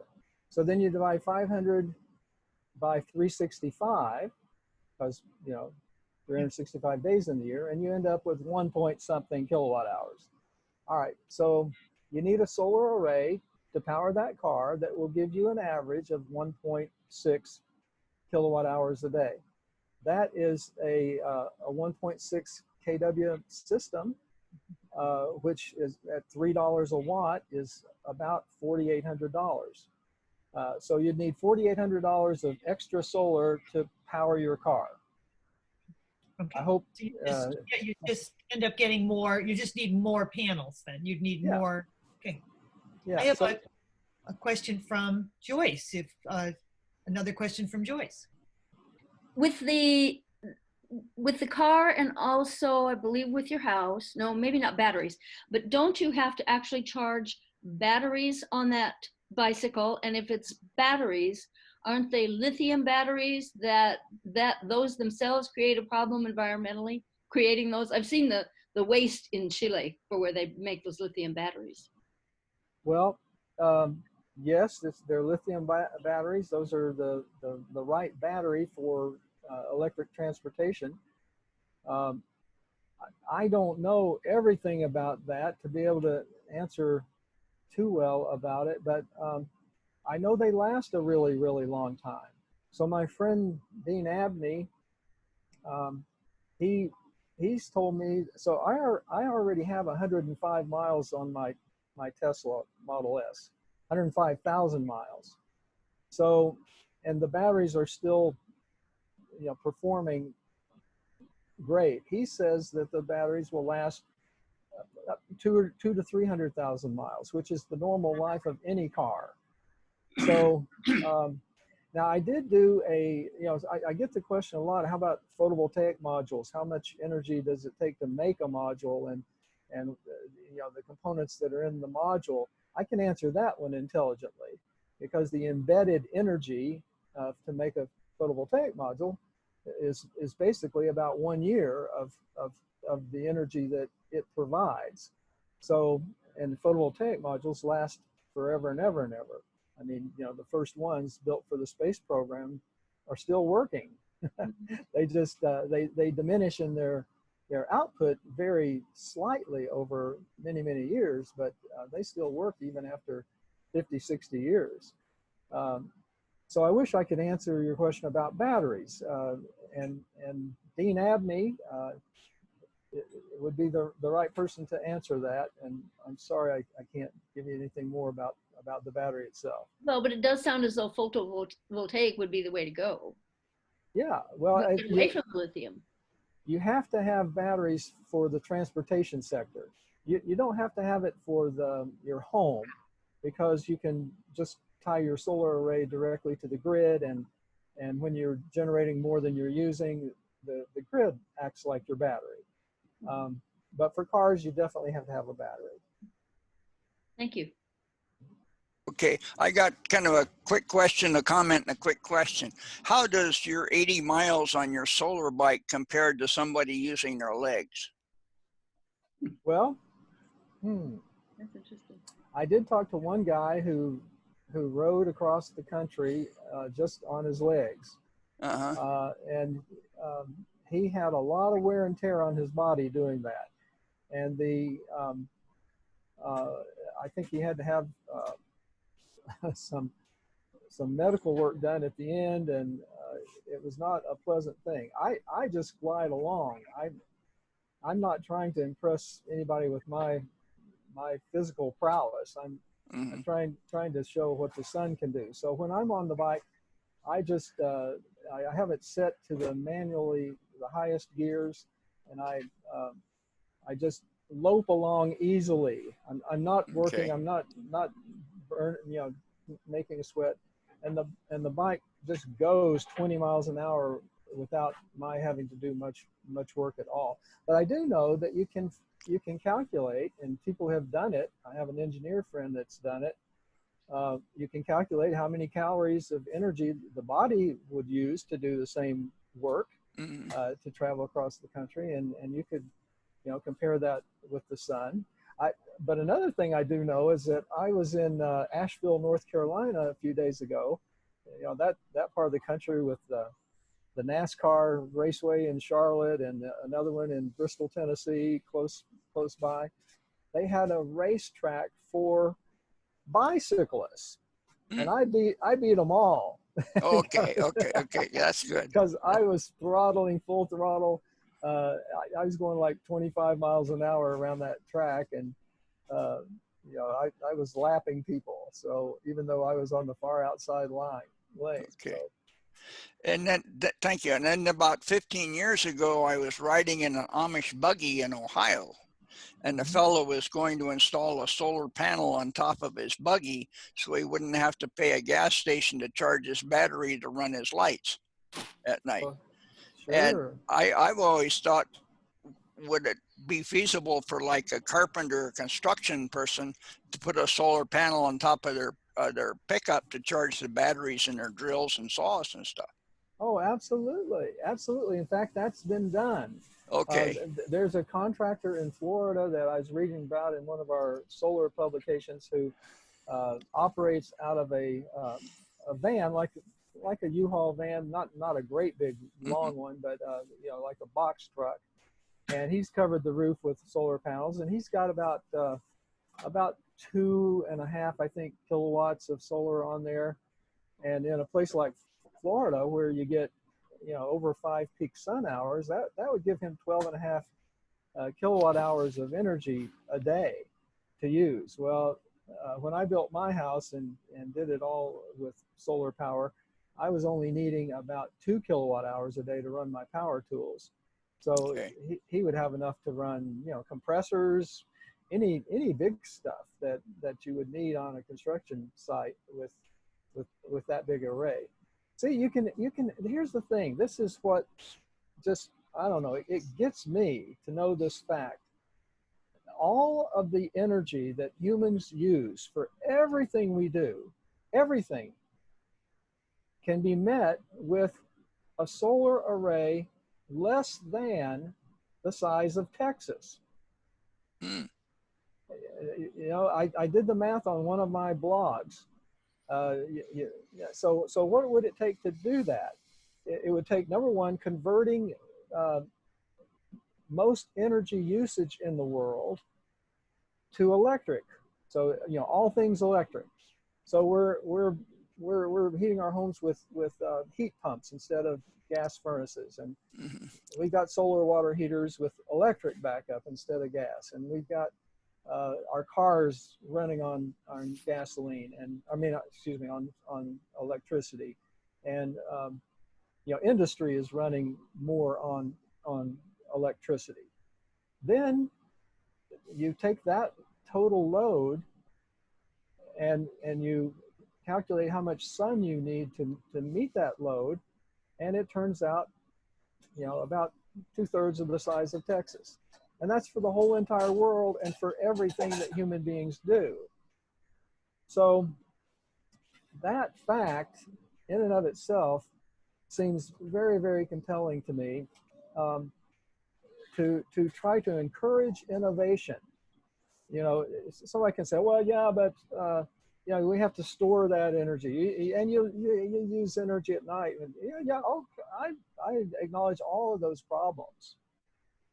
So then you divide 500 by 365, because 365 days in the year, and you end up with 1 point something kilowatt hours. All right, so you need a solar array to power that car that will give you an average of 1.6 kilowatt hours a day. That is a 1.6 kW system, which is at $3 a watt is about $4,800. So you'd need $4,800 of extra solar to power your car. Okay. I hope so you just end up getting more. You just need more panels. Then you'd need more. Okay. Yeah. I have a question from Joyce. If another question from Joyce. With the car, and also I believe with your house, no, maybe not batteries, but don't you have to actually charge batteries on that bicycle? And if it's batteries, aren't they lithium batteries that those themselves create a problem environmentally, creating those? I've seen the waste in Chile for where they make those lithium batteries. Well, yes, they're lithium batteries. Those are the right battery for electric transportation. I don't know everything about that to be able to answer too well about it, but I know they last a really, really long time. So my friend Dean Abney, he's told me, so I already have 105 miles on my Tesla Model S, 105,000 miles. So, and the batteries are still, performing great. He says that the batteries will last up two to 300,000 miles, which is the normal life of any car. So now I did do I get the question a lot, how about photovoltaic modules? How much energy does it take to make a module, and the components that are in the module? I can answer that one intelligently, because the embedded energy to make a photovoltaic module is basically about 1 year of the energy that it provides. So, and photovoltaic modules last forever and ever and ever. I mean, the first ones built for the space program are still working. They just they diminish in their output very slightly over many, many years, but they still work even after 50, 60 years. So I wish I could answer your question about batteries. And Dean Abney would be the right person to answer that. And I'm sorry I can't give you anything more about the battery itself. Well, but it does sound as though photovoltaic would be the way to go. Yeah, well, Get away from lithium. You have to have batteries for the transportation sector. You don't have to have it for your home, because you can just tie your solar array directly to the grid, and when you're generating more than you're using, the grid acts like your battery. But for cars, you definitely have to have a battery. Thank you. Okay, I got kind of a quick question, a comment, and a quick question. How does your 80 miles on your solar bike compare to somebody using their legs? Well, That's interesting. I did talk to one guy who rode across the country just on his legs. And he had a lot of wear and tear on his body doing that. And I think he had to have some medical work done at the end, and it was not a pleasant thing. I just glide along. I'm not trying to impress anybody with my physical prowess. I'm trying to show what the sun can do. So when I'm on the bike, I just I have it set to the highest gears, and I just lope along easily. I'm not working. Okay. I'm not making a sweat, and the bike just goes 20 miles an hour without my having to do much work at all. But I do know that you can calculate, and people have done it. I have an engineer friend that's done it. You can calculate how many calories of energy the body would use to do the same work to travel across the country, and you could compare that with the sun. But another thing I do know is that I was in Asheville, North Carolina a few days ago. That part of the country with the NASCAR raceway in Charlotte, and another one in Bristol, Tennessee, close by. They had a racetrack for bicyclists, and I beat them all. Okay, that's good. Because I was throttling full throttle. I was going like 25 miles an hour around that track, and I was lapping people. So even though I was on the far outside lane. Okay. So. And then, thank you. And then about 15 years ago, I was riding in an Amish buggy in Ohio, and the fellow was going to install a solar panel on top of his buggy so he wouldn't have to pay a gas station to charge his battery to run his lights at night. Well, sure. And I've always thought, would it be feasible for like a carpenter or construction person to put a solar panel on top of their pickup to charge the batteries in their drills and saws and stuff? Oh, absolutely. Absolutely. In fact, that's been done. Okay. There's a contractor in Florida that I was reading about in one of our solar publications who operates out of a van, like a U-Haul van, not a great big long one, but like a box truck. And he's covered the roof with solar panels, and he's got about 2.5, I think, kilowatts of solar on there. And in a place like Florida, where you get over 5 peak sun hours, that would give him 12.5 kilowatt hours of energy a day to use. Well, when I built my house and did it all with solar power, I was only needing about 2 kilowatt hours a day to run my power tools. So Okay. he would have enough to run, you know, compressors, any big stuff that you would need on a construction site with that big array. See, you can, here's the thing. This is what just, I don't know, it gets me to know this fact. All of the energy that humans use for everything we do, everything can be met with a solar array less than the size of Texas. Hmm. You know, I did the math on one of my blogs. So what would it take to do that? It would take, number one, converting most energy usage in the world to electric. So, you know, all things electric. So we're heating our homes with heat pumps instead of gas furnaces, and Mhm. we've got solar water heaters with electric backup instead of gas, and we've got our cars running on gasoline, and I mean, excuse me, on electricity, and you know, industry is running more on electricity. Then you take that total load and you calculate how much sun you need to meet that load, and it turns out, you know, about 2/3 of the size of Texas. And that's for the whole entire world and for everything that human beings do. So that fact in and of itself seems very, very compelling to me, to try to encourage innovation. You know, somebody can say, well, yeah, but you know, we have to store that energy, and you use energy at night. And yeah, oh, I acknowledge all of those problems.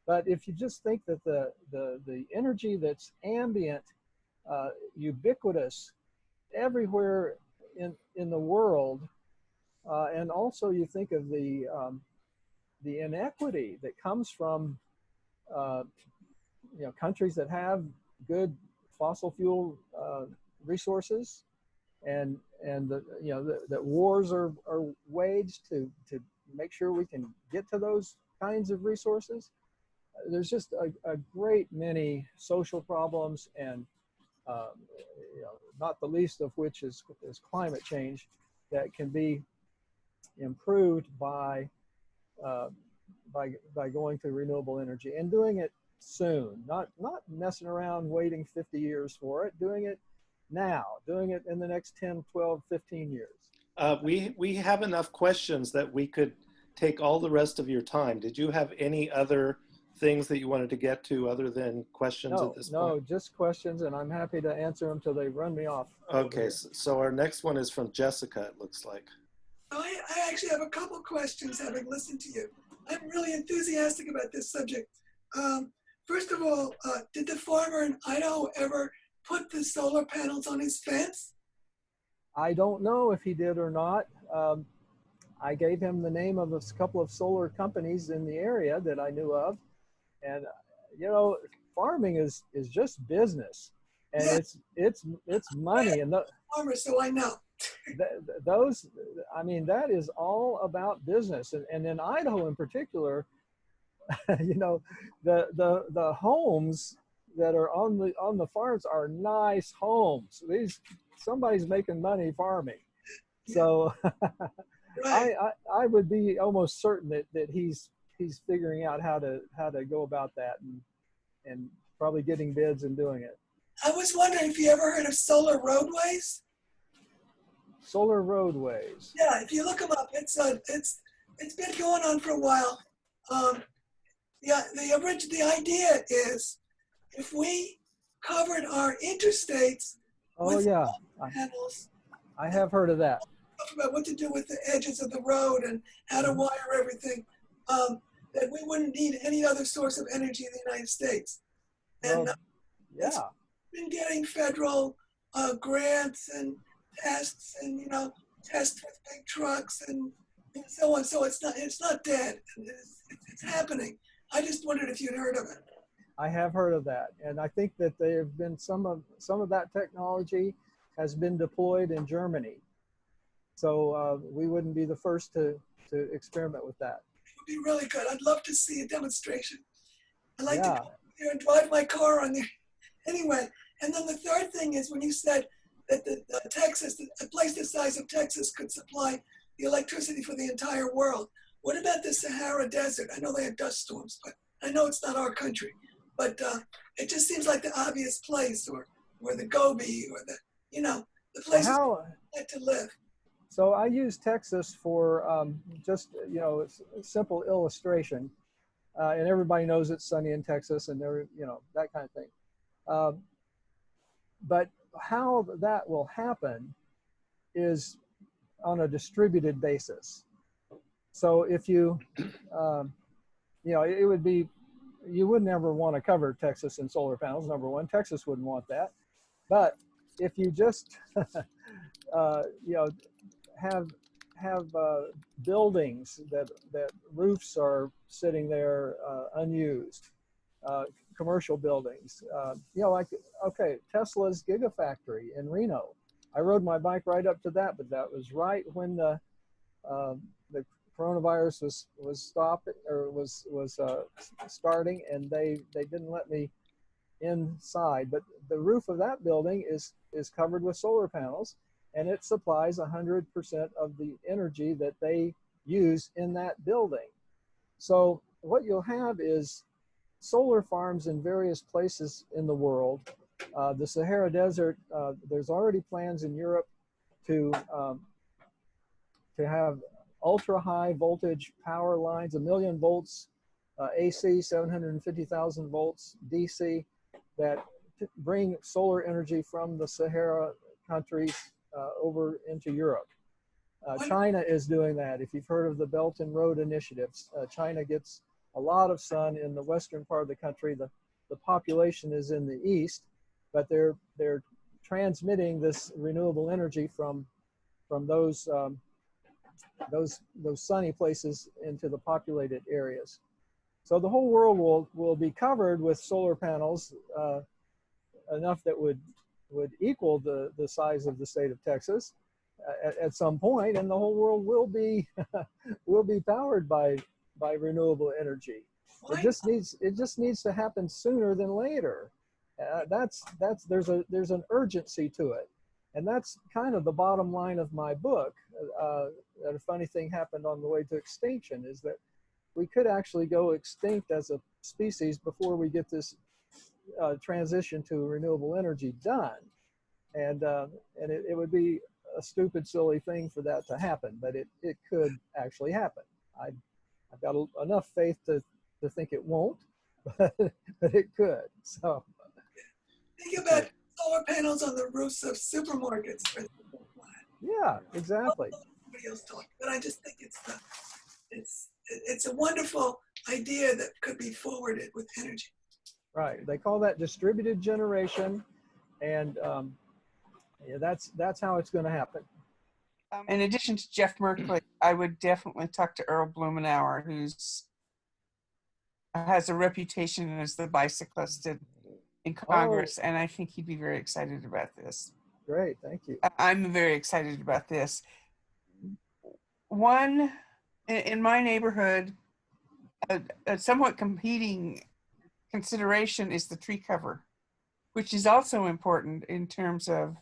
But if you just think that the energy that's ambient, ubiquitous, everywhere in the world, and also you think of the inequity that comes from you know, countries that have good fossil fuel resources, and the, you know, that wars are waged to make sure we can get to those kinds of resources. There's just a great many social problems, and you know, not the least of which is climate change, that can be improved by going to renewable energy, and doing it soon, not messing around waiting 50 years for it, doing it now, doing it in the next 10, 12, 15 years. We have enough questions that we could take all the rest of your time. Did you have any other things that you wanted to get to other than questions at this point? No, just questions, and I'm happy to answer them till they run me off. Okay, so our next one is from Jessica, it looks like. I actually have a couple questions having listened to you. I'm really enthusiastic about this subject. First of all, did the farmer in Idaho ever put the solar panels on his fence? I don't know if he did or not. I gave him the name of a couple of solar companies in the area that I knew of. And, you know, farming is just business, and yeah. it's money. And farmer, so I know. Those, I mean, that is all about business. And in Idaho in particular, you know, the homes that are on the farms are nice homes. Somebody's making money farming. So right. I would be almost certain that he's figuring out how to go about that, and probably getting bids and doing it. I was wondering if you ever heard of solar roadways? Solar roadways. Yeah, if you look them up, it's been going on for a while. Yeah, the idea is if we covered our interstates with panels. I have heard of that. About what to do with the edges of the road and how to wire everything, that we wouldn't need any other source of energy in the United States. And it's been getting federal grants and tests, and you know, tests with big trucks and so on. So it's not dead. It's happening. I just wondered if you'd heard of it. I have heard of that, and I think that there have been some of that technology has been deployed in Germany. So we wouldn't be the first to experiment with that. would be really good. I'd love to see a demonstration. I'd like to Yeah. go there and drive my car on there. Anyway, and then the third thing is when you said that Texas, a place the size of Texas could supply the electricity for the entire world. What about the Sahara Desert? I know they have dust storms, but I know it's not our country. But it just seems like the obvious place, or the Gobi, or the places How, like to live. so I use Texas for just, a simple illustration. And everybody knows it's sunny in Texas and that kind of thing. But how that will happen is on a distributed basis. So if you, it would be, you would never want to cover Texas in solar panels, number one. Texas wouldn't want that. But if you just, have buildings that roofs are sitting there unused, commercial buildings, okay, Tesla's Gigafactory in Reno. I rode my bike right up to that, but that was right when the coronavirus was stopping, or was starting, and they didn't let me inside. But the roof of that building is covered with solar panels, and it supplies 100% of the energy that they use in that building. So what you'll have is solar farms in various places in the world. The Sahara Desert, there's already plans in Europe to have ultra high voltage power lines, 1 million volts AC, 750,000 volts DC, that bring solar energy from the Sahara countries over into Europe. China is doing that. If you've heard of the Belt and Road initiatives, China gets a lot of sun in the western part of the country. The population is in the east, but they're transmitting this renewable energy from those sunny places into the populated areas. So the whole world will be covered with solar panels, enough that would equal the size of the state of Texas at some point, and the whole world will be will be powered by renewable energy. It just needs to happen sooner than later. There's an urgency to it, and that's kind of the bottom line of my book. A funny thing happened on the way to extinction is that we could actually go extinct as a species before we get this transition to renewable energy done, and it would be a stupid, silly thing for that to happen, but it could actually happen. I've got enough faith to think it won't, but it could. So think about solar panels on the roofs of supermarkets. Yeah, exactly. Somebody else talked, but I just think it's a wonderful idea that could be forwarded with energy. Right. They call that distributed generation, and yeah, that's how it's going to happen. In addition to Jeff Merkley, I would definitely talk to Earl Blumenauer, who's has a reputation as the bicyclist in Congress, and I think he'd be very excited about this. Great, thank you. I'm very excited about this. One, in my neighborhood, a somewhat competing consideration is the tree cover, which is also important in terms of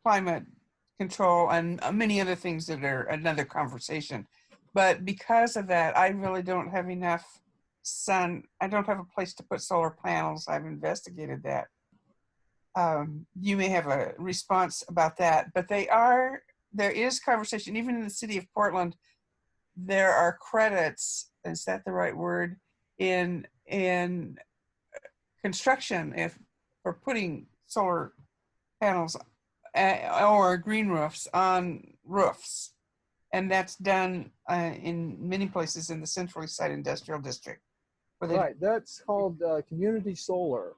climate control and many other things that are another conversation. But because of that, I really don't have enough sun. I don't have a place to put solar panels. I've investigated that. You may have a response about that, but there is conversation, even in the city of Portland, there are credits, is that the right word, in construction for putting solar panels or green roofs on roofs. And that's done in many places in the Central East Side Industrial District. Right, that's called community solar.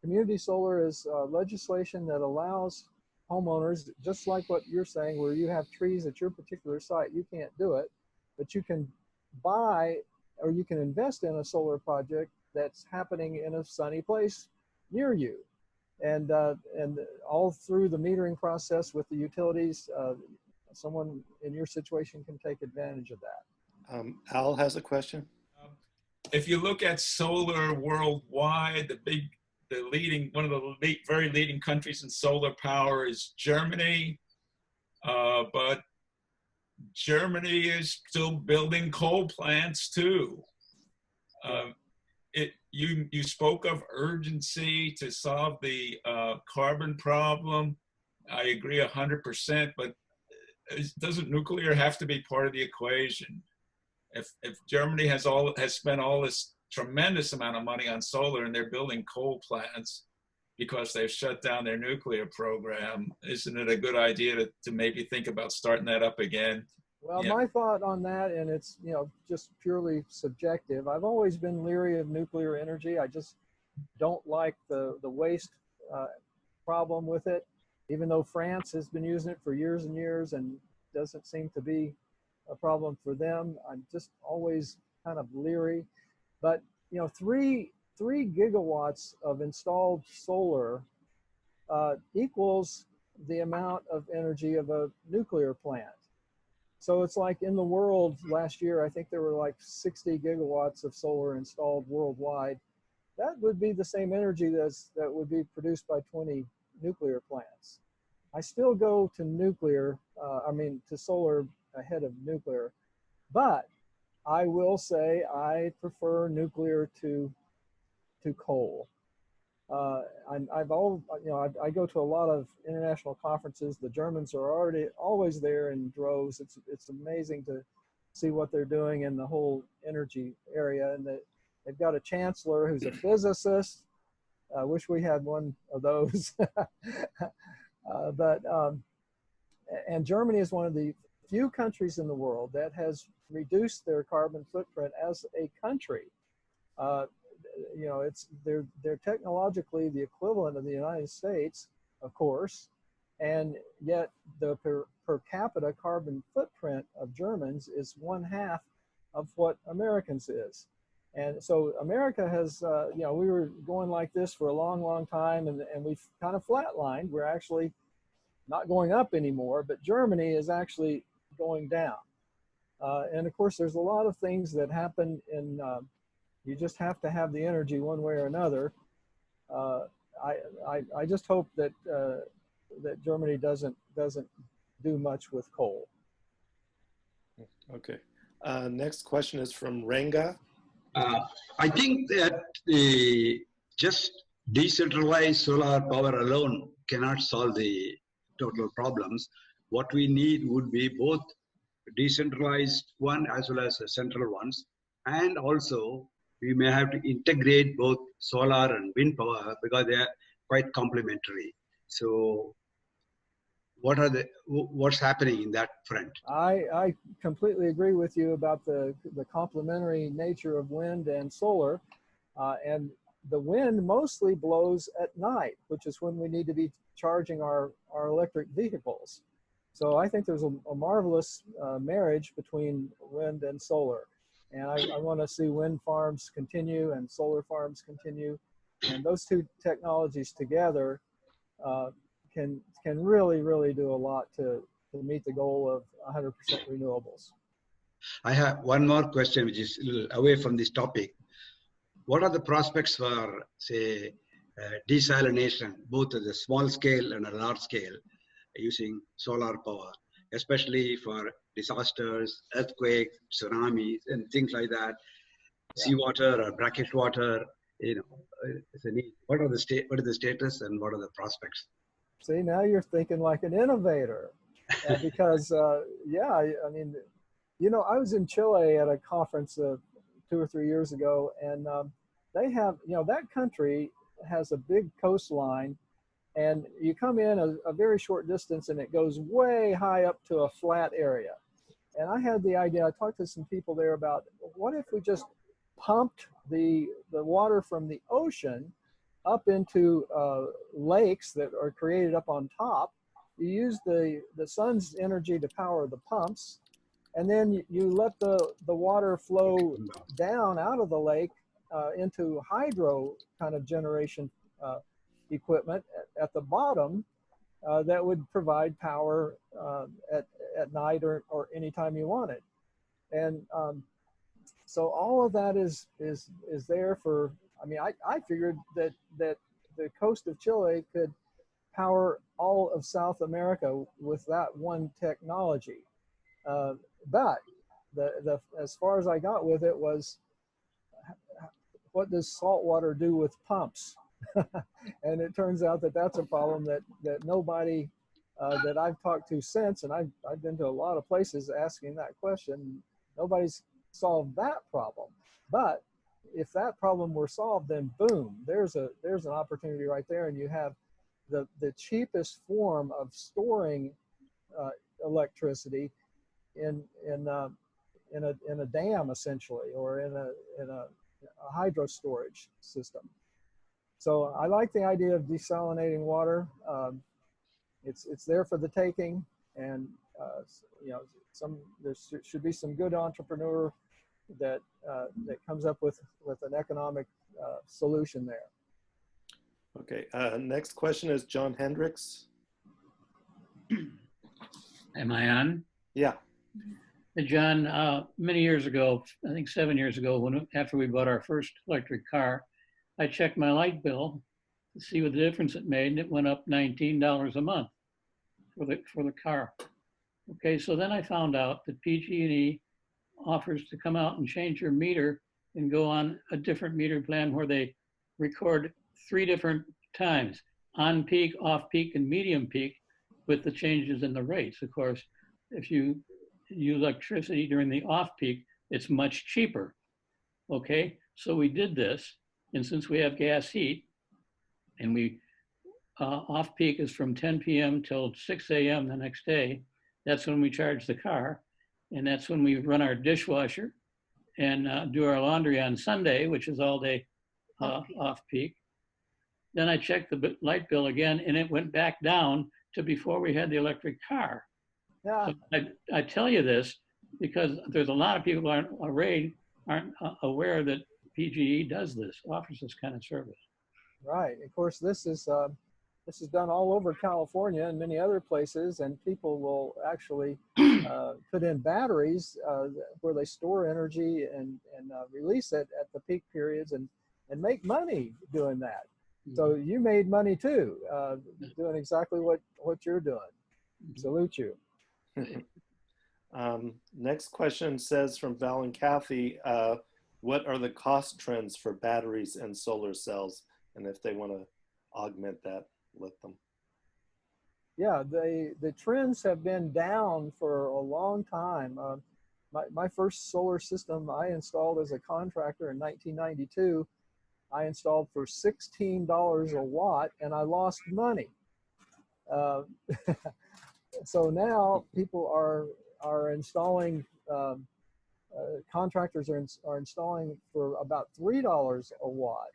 Community solar is legislation that allows homeowners, just like what you're saying, where you have trees at your particular site, you can't do it, but you can buy or you can invest in a solar project that's happening in a sunny place near you. And all through the metering process with the utilities, someone in your situation can take advantage of that. Al has a question. If you look at solar worldwide, one of the very leading countries in solar power is Germany, but Germany is still building coal plants too. You spoke of urgency to solve the carbon problem. I agree 100%, but doesn't nuclear have to be part of the equation? If Germany has spent all this tremendous amount of money on solar and they're building coal plants because they've shut down their nuclear program, isn't it a good idea to maybe think about starting that up again? Well, Yeah. my thought on that, and it's, just purely subjective, I've always been leery of nuclear energy. I just don't like the waste problem with it, even though France has been using it for years and years and doesn't seem to be a problem for them. I'm just always kind of leery. But, 3 gigawatts of installed solar equals the amount of energy of a nuclear plant. So it's like in the world last year, I think there were like 60 gigawatts of solar installed worldwide. That would be the same energy that would be produced by 20 nuclear plants. I still go to to solar ahead of nuclear, but I will say I prefer nuclear to coal. I go to a lot of international conferences. The Germans are always there in droves. It's amazing to see what they're doing in the whole energy area, and they've got a chancellor who's a physicist. I wish we had one of those. And Germany is one of the few countries in the world that has reduced their carbon footprint as a country. They're technologically the equivalent of the United States, of course, and yet the per capita carbon footprint of Germans is 1/2 of what Americans is. And so America has, we were going like this for a long, long time, and we've kind of flatlined. We're actually not going up anymore, but Germany is actually going down. And of course, there's a lot of things that happen in, you just have to have the energy one way or another. I just hope that that Germany doesn't do much with coal. Okay. Next question is from Renga. I think that the just decentralized solar power alone cannot solve the total problems. What we need would be both decentralized one as well as the central ones, and also we may have to integrate both solar and wind power because they are quite complementary. So what's happening in that front? I completely agree with you about the complementary nature of wind and solar. And the wind mostly blows at night, which is when we need to be charging our electric vehicles. So I think there's a marvelous marriage between wind and solar. And I want to see wind farms continue and solar farms continue. And those two technologies together can really, really do a lot to meet the goal of 100% renewables. I have one more question, which is a little away from this topic. What are the prospects for, say, desalination, both at the small scale and a large scale, using solar power, especially for disasters, earthquakes, tsunamis, and things like that? Yeah. Seawater or brackish water, it's a need. What is the status and what are the prospects? See, now you're thinking like an innovator, because I was in Chile at a conference 2 or 3 years ago, and they have, that country has a big coastline, and you come in a very short distance and it goes way high up to a flat area. And I had the idea, I talked to some people there about, what if we just pumped the water from the ocean up into lakes that are created up on top. You use the sun's energy to power the pumps, and then you let the water flow down out of the lake into hydro kind of generation equipment at the bottom that would provide power at night or anytime you want it. And so all of that is there for, I mean, I figured that the coast of Chile could power all of South America with that one technology. But as far as I got with it was, what does salt water do with pumps? And it turns out that that's a problem that nobody that I've talked to since, and I've been to a lot of places asking that question, nobody's solved that problem. But if that problem were solved, then boom, there's an opportunity right there, and you have the cheapest form of storing electricity in a dam, essentially, or in a hydro storage system. So I like the idea of desalinating water. It's there for the taking, and you know, there should be some good entrepreneur that comes up with an economic solution there. Okay, next question is John Hendricks. Am I on? Yeah. Hey, John, many years ago, I think 7 years ago, after we bought our first electric car, I checked my light bill to see what the difference it made, and it went up $19 a month for the car. Okay, so then I found out that PG&E offers to come out and change your meter and go on a different meter plan where they record 3 different times: on peak, off peak, and medium peak, with the changes in the rates. Of course, if you use electricity during the off peak, it's much cheaper. Okay, so we did this, and since we have gas heat, and we off peak is from 10 p.m. till 6 a.m. the next day, that's when we charge the car, and that's when we run our dishwasher and do our laundry on Sunday, which is all day off peak. Then I checked the light bill again, and it went back down to before we had the electric car. Yeah. So I tell you this because there's a lot of people who aren't aware that PGE does this, offers this kind of service. Right. Of course, this is done all over California and many other places, and people will actually put in batteries where they store energy and release it at the peak periods and make money doing that. So you made money too, doing exactly what you're doing. Salute you. Next question says from Val and Kathy, what are the cost trends for batteries and solar cells? And if they want to augment that, let them. Yeah, the trends have been down for a long time. My first solar system I installed as a contractor in 1992. I installed for $16 a watt, and I lost money. So now people are installing, contractors are installing for about $3 a watt.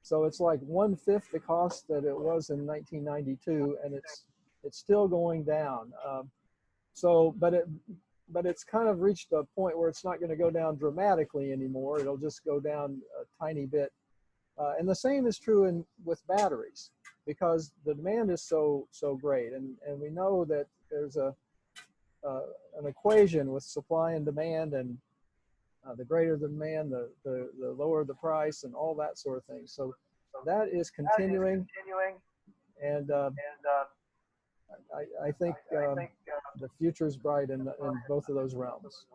So it's like 1/5 the cost that it was in 1992, and it's still going down. But it's kind of reached a point where it's not going to go down dramatically anymore. It'll just go down a tiny bit. And the same is true with batteries, because the demand is so great, and we know that there's an equation with supply and demand, and the greater the demand, the lower the price, and all that sort of thing. So that is continuing, and I think the future is bright in both of those realms.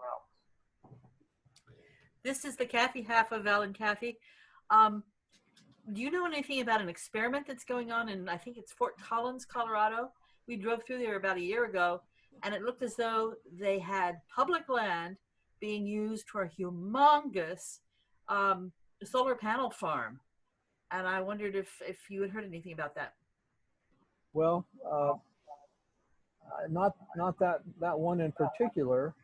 This is the Kathy half of Val and Kathy. Do you know anything about an experiment that's going on in, I think it's Fort Collins, Colorado? We drove through there about a year ago, and it looked as though they had public land being used for a humongous solar panel farm. And I wondered if you had heard anything about that. Well, not that one in particular,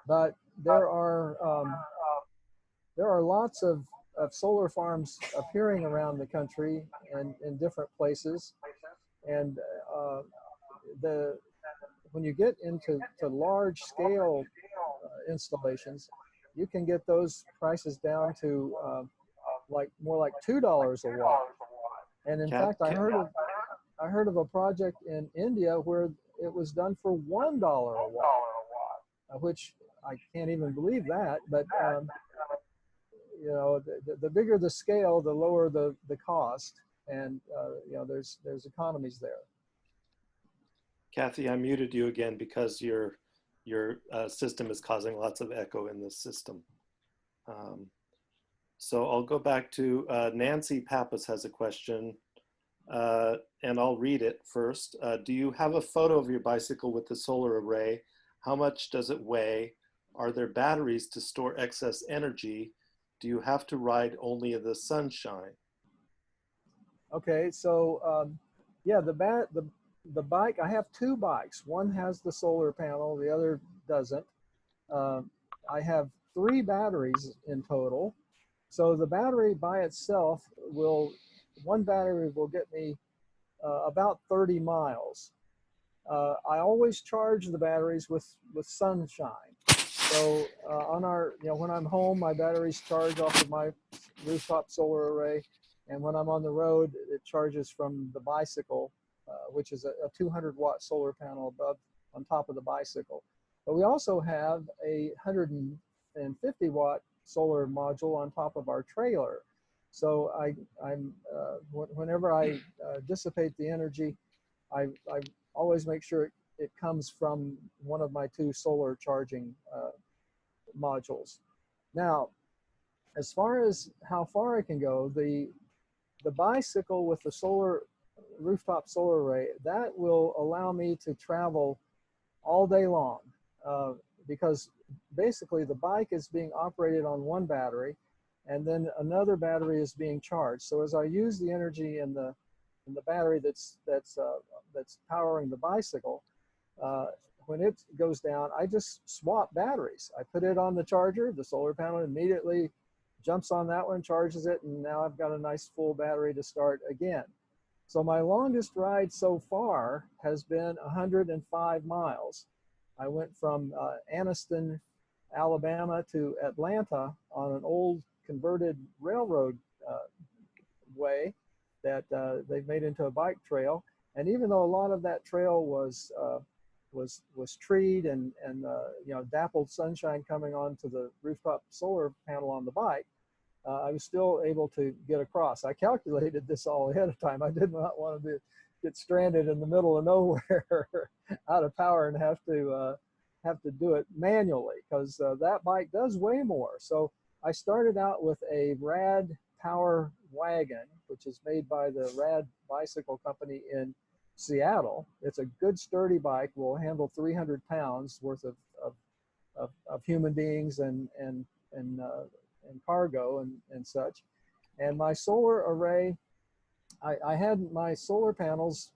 but there are lots of solar farms appearing around the country and in different places, and when you get into large scale installations, you can get those prices down to more like $2 a watt. And in fact, I heard of a project in India where it was done for $1 a watt. which I can't even believe that, but you know, the bigger the scale, the lower the cost, and you know, there's economies there. Kathy, I muted you again because your system is causing lots of echo in this system. So I'll go back to Nancy Pappas has a question, and I'll read it first. Do you have a photo of your bicycle with the solar array? How much does it weigh? Are there batteries to store excess energy? Do you have to ride only in the sunshine? Okay, so yeah, the bike, I have two bikes. One has the solar panel, the other doesn't. I have 3 batteries in total. So the battery by itself one battery will get me about 30 miles. I always charge the batteries with sunshine. So on our, you know, when I'm home, my batteries charge off of my rooftop solar array. And when I'm on the road, it charges from the bicycle, which is a 200-watt solar panel on top of the bicycle. But we also have a 150-watt solar module on top of our trailer. So whenever I dissipate the energy, I always make sure it comes from one of my 2 solar charging modules. Now, as far as how far I can go, the bicycle with the rooftop solar array, that will allow me to travel all day long, because basically the bike is being operated on one battery, and then another battery is being charged. So as I use the energy in the battery that's powering the bicycle, when it goes down, I just swap batteries. I put it on the charger, the solar panel immediately jumps on that one, charges it, and now I've got a nice full battery to start again. So my longest ride so far has been 105 miles. I went from Anniston, Alabama to Atlanta on an old converted railroad way that they've made into a bike trail. And even though a lot of that trail was treed and you know, dappled sunshine coming onto the rooftop solar panel on the bike, I was still able to get across. I calculated this all ahead of time. I did not want to get stranded in the middle of nowhere out of power and have to do it manually, because that bike does weigh more. So I started out with a Rad Power Wagon, which is made by the Rad Bicycle Company in Seattle. It's a good sturdy bike, will handle 300 pounds worth of human beings and cargo and such. And my solar array, I had my solar panels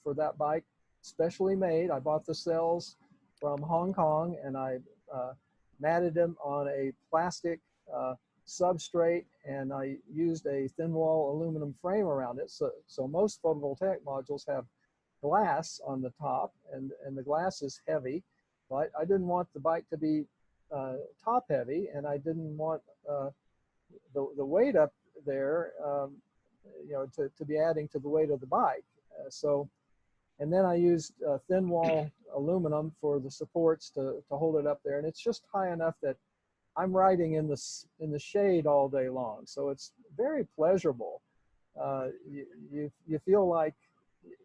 for that bike specially made. I bought the cells from Hong Kong, and I matted them on a plastic substrate, and I used a thin wall aluminum frame around it. So most photovoltaic modules have glass on the top, and the glass is heavy. But I didn't want the bike to be top heavy, and I didn't want the weight up there, you know, to be adding to the weight of the bike. And then I used thin wall aluminum for the supports to hold it up there, and it's just high enough that I'm riding in the shade all day long. So it's very pleasurable. You feel like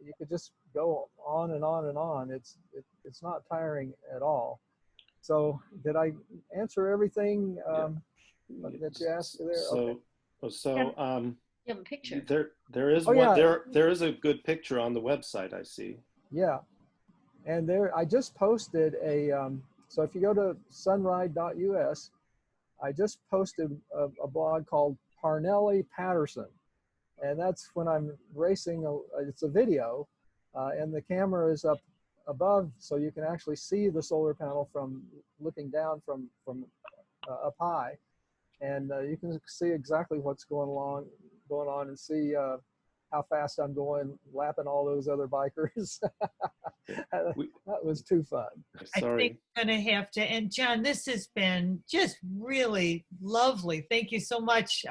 you could just go on and on and on. It's not tiring at all. So did I answer everything that you asked there? So, you have a picture. There is there is a good picture on the website, I see. Yeah, and I just posted so if you go to sunride.us, I just posted a blog called Parnelli Patterson, and that's when I'm racing. It's a video, and the camera is up above, so you can actually see the solar panel from looking down from up high, and you can see exactly what's going on, and see how fast I'm going, lapping all those other bikers. That was too fun. I think I'm going to have to. And John, this has been just really lovely. Thank you so much.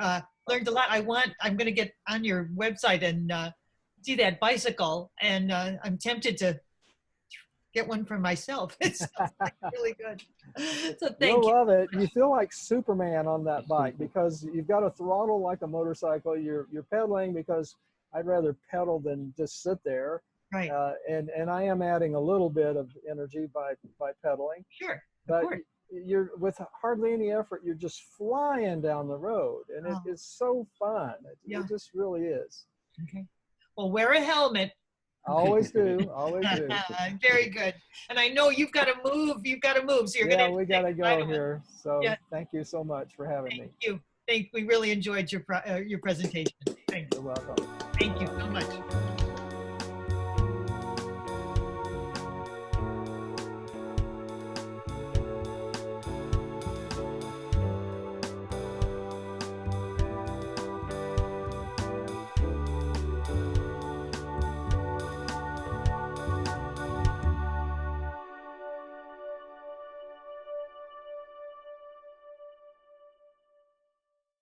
Learned a lot. I'm going to get on your website and see that bicycle. And I'm tempted to get one for myself. It sounds like really good. So thank You'll you. love it. You feel like Superman on that bike because you've got a throttle like a motorcycle. You're pedaling because I'd rather pedal than just sit there. Right. And I am adding a little bit of energy by pedaling. Sure. But you're with hardly any effort, you're just flying down the road, and it's so fun. It just really is. Okay. Well, wear a helmet. I always do. Always do. Very good. And I know you've got to move. You've got to move. So you're Yeah, going to we got to go here. So yeah. Thank you so much for having me. Thank you. We really enjoyed your presentation. Thank you. You're welcome. Thank you so much.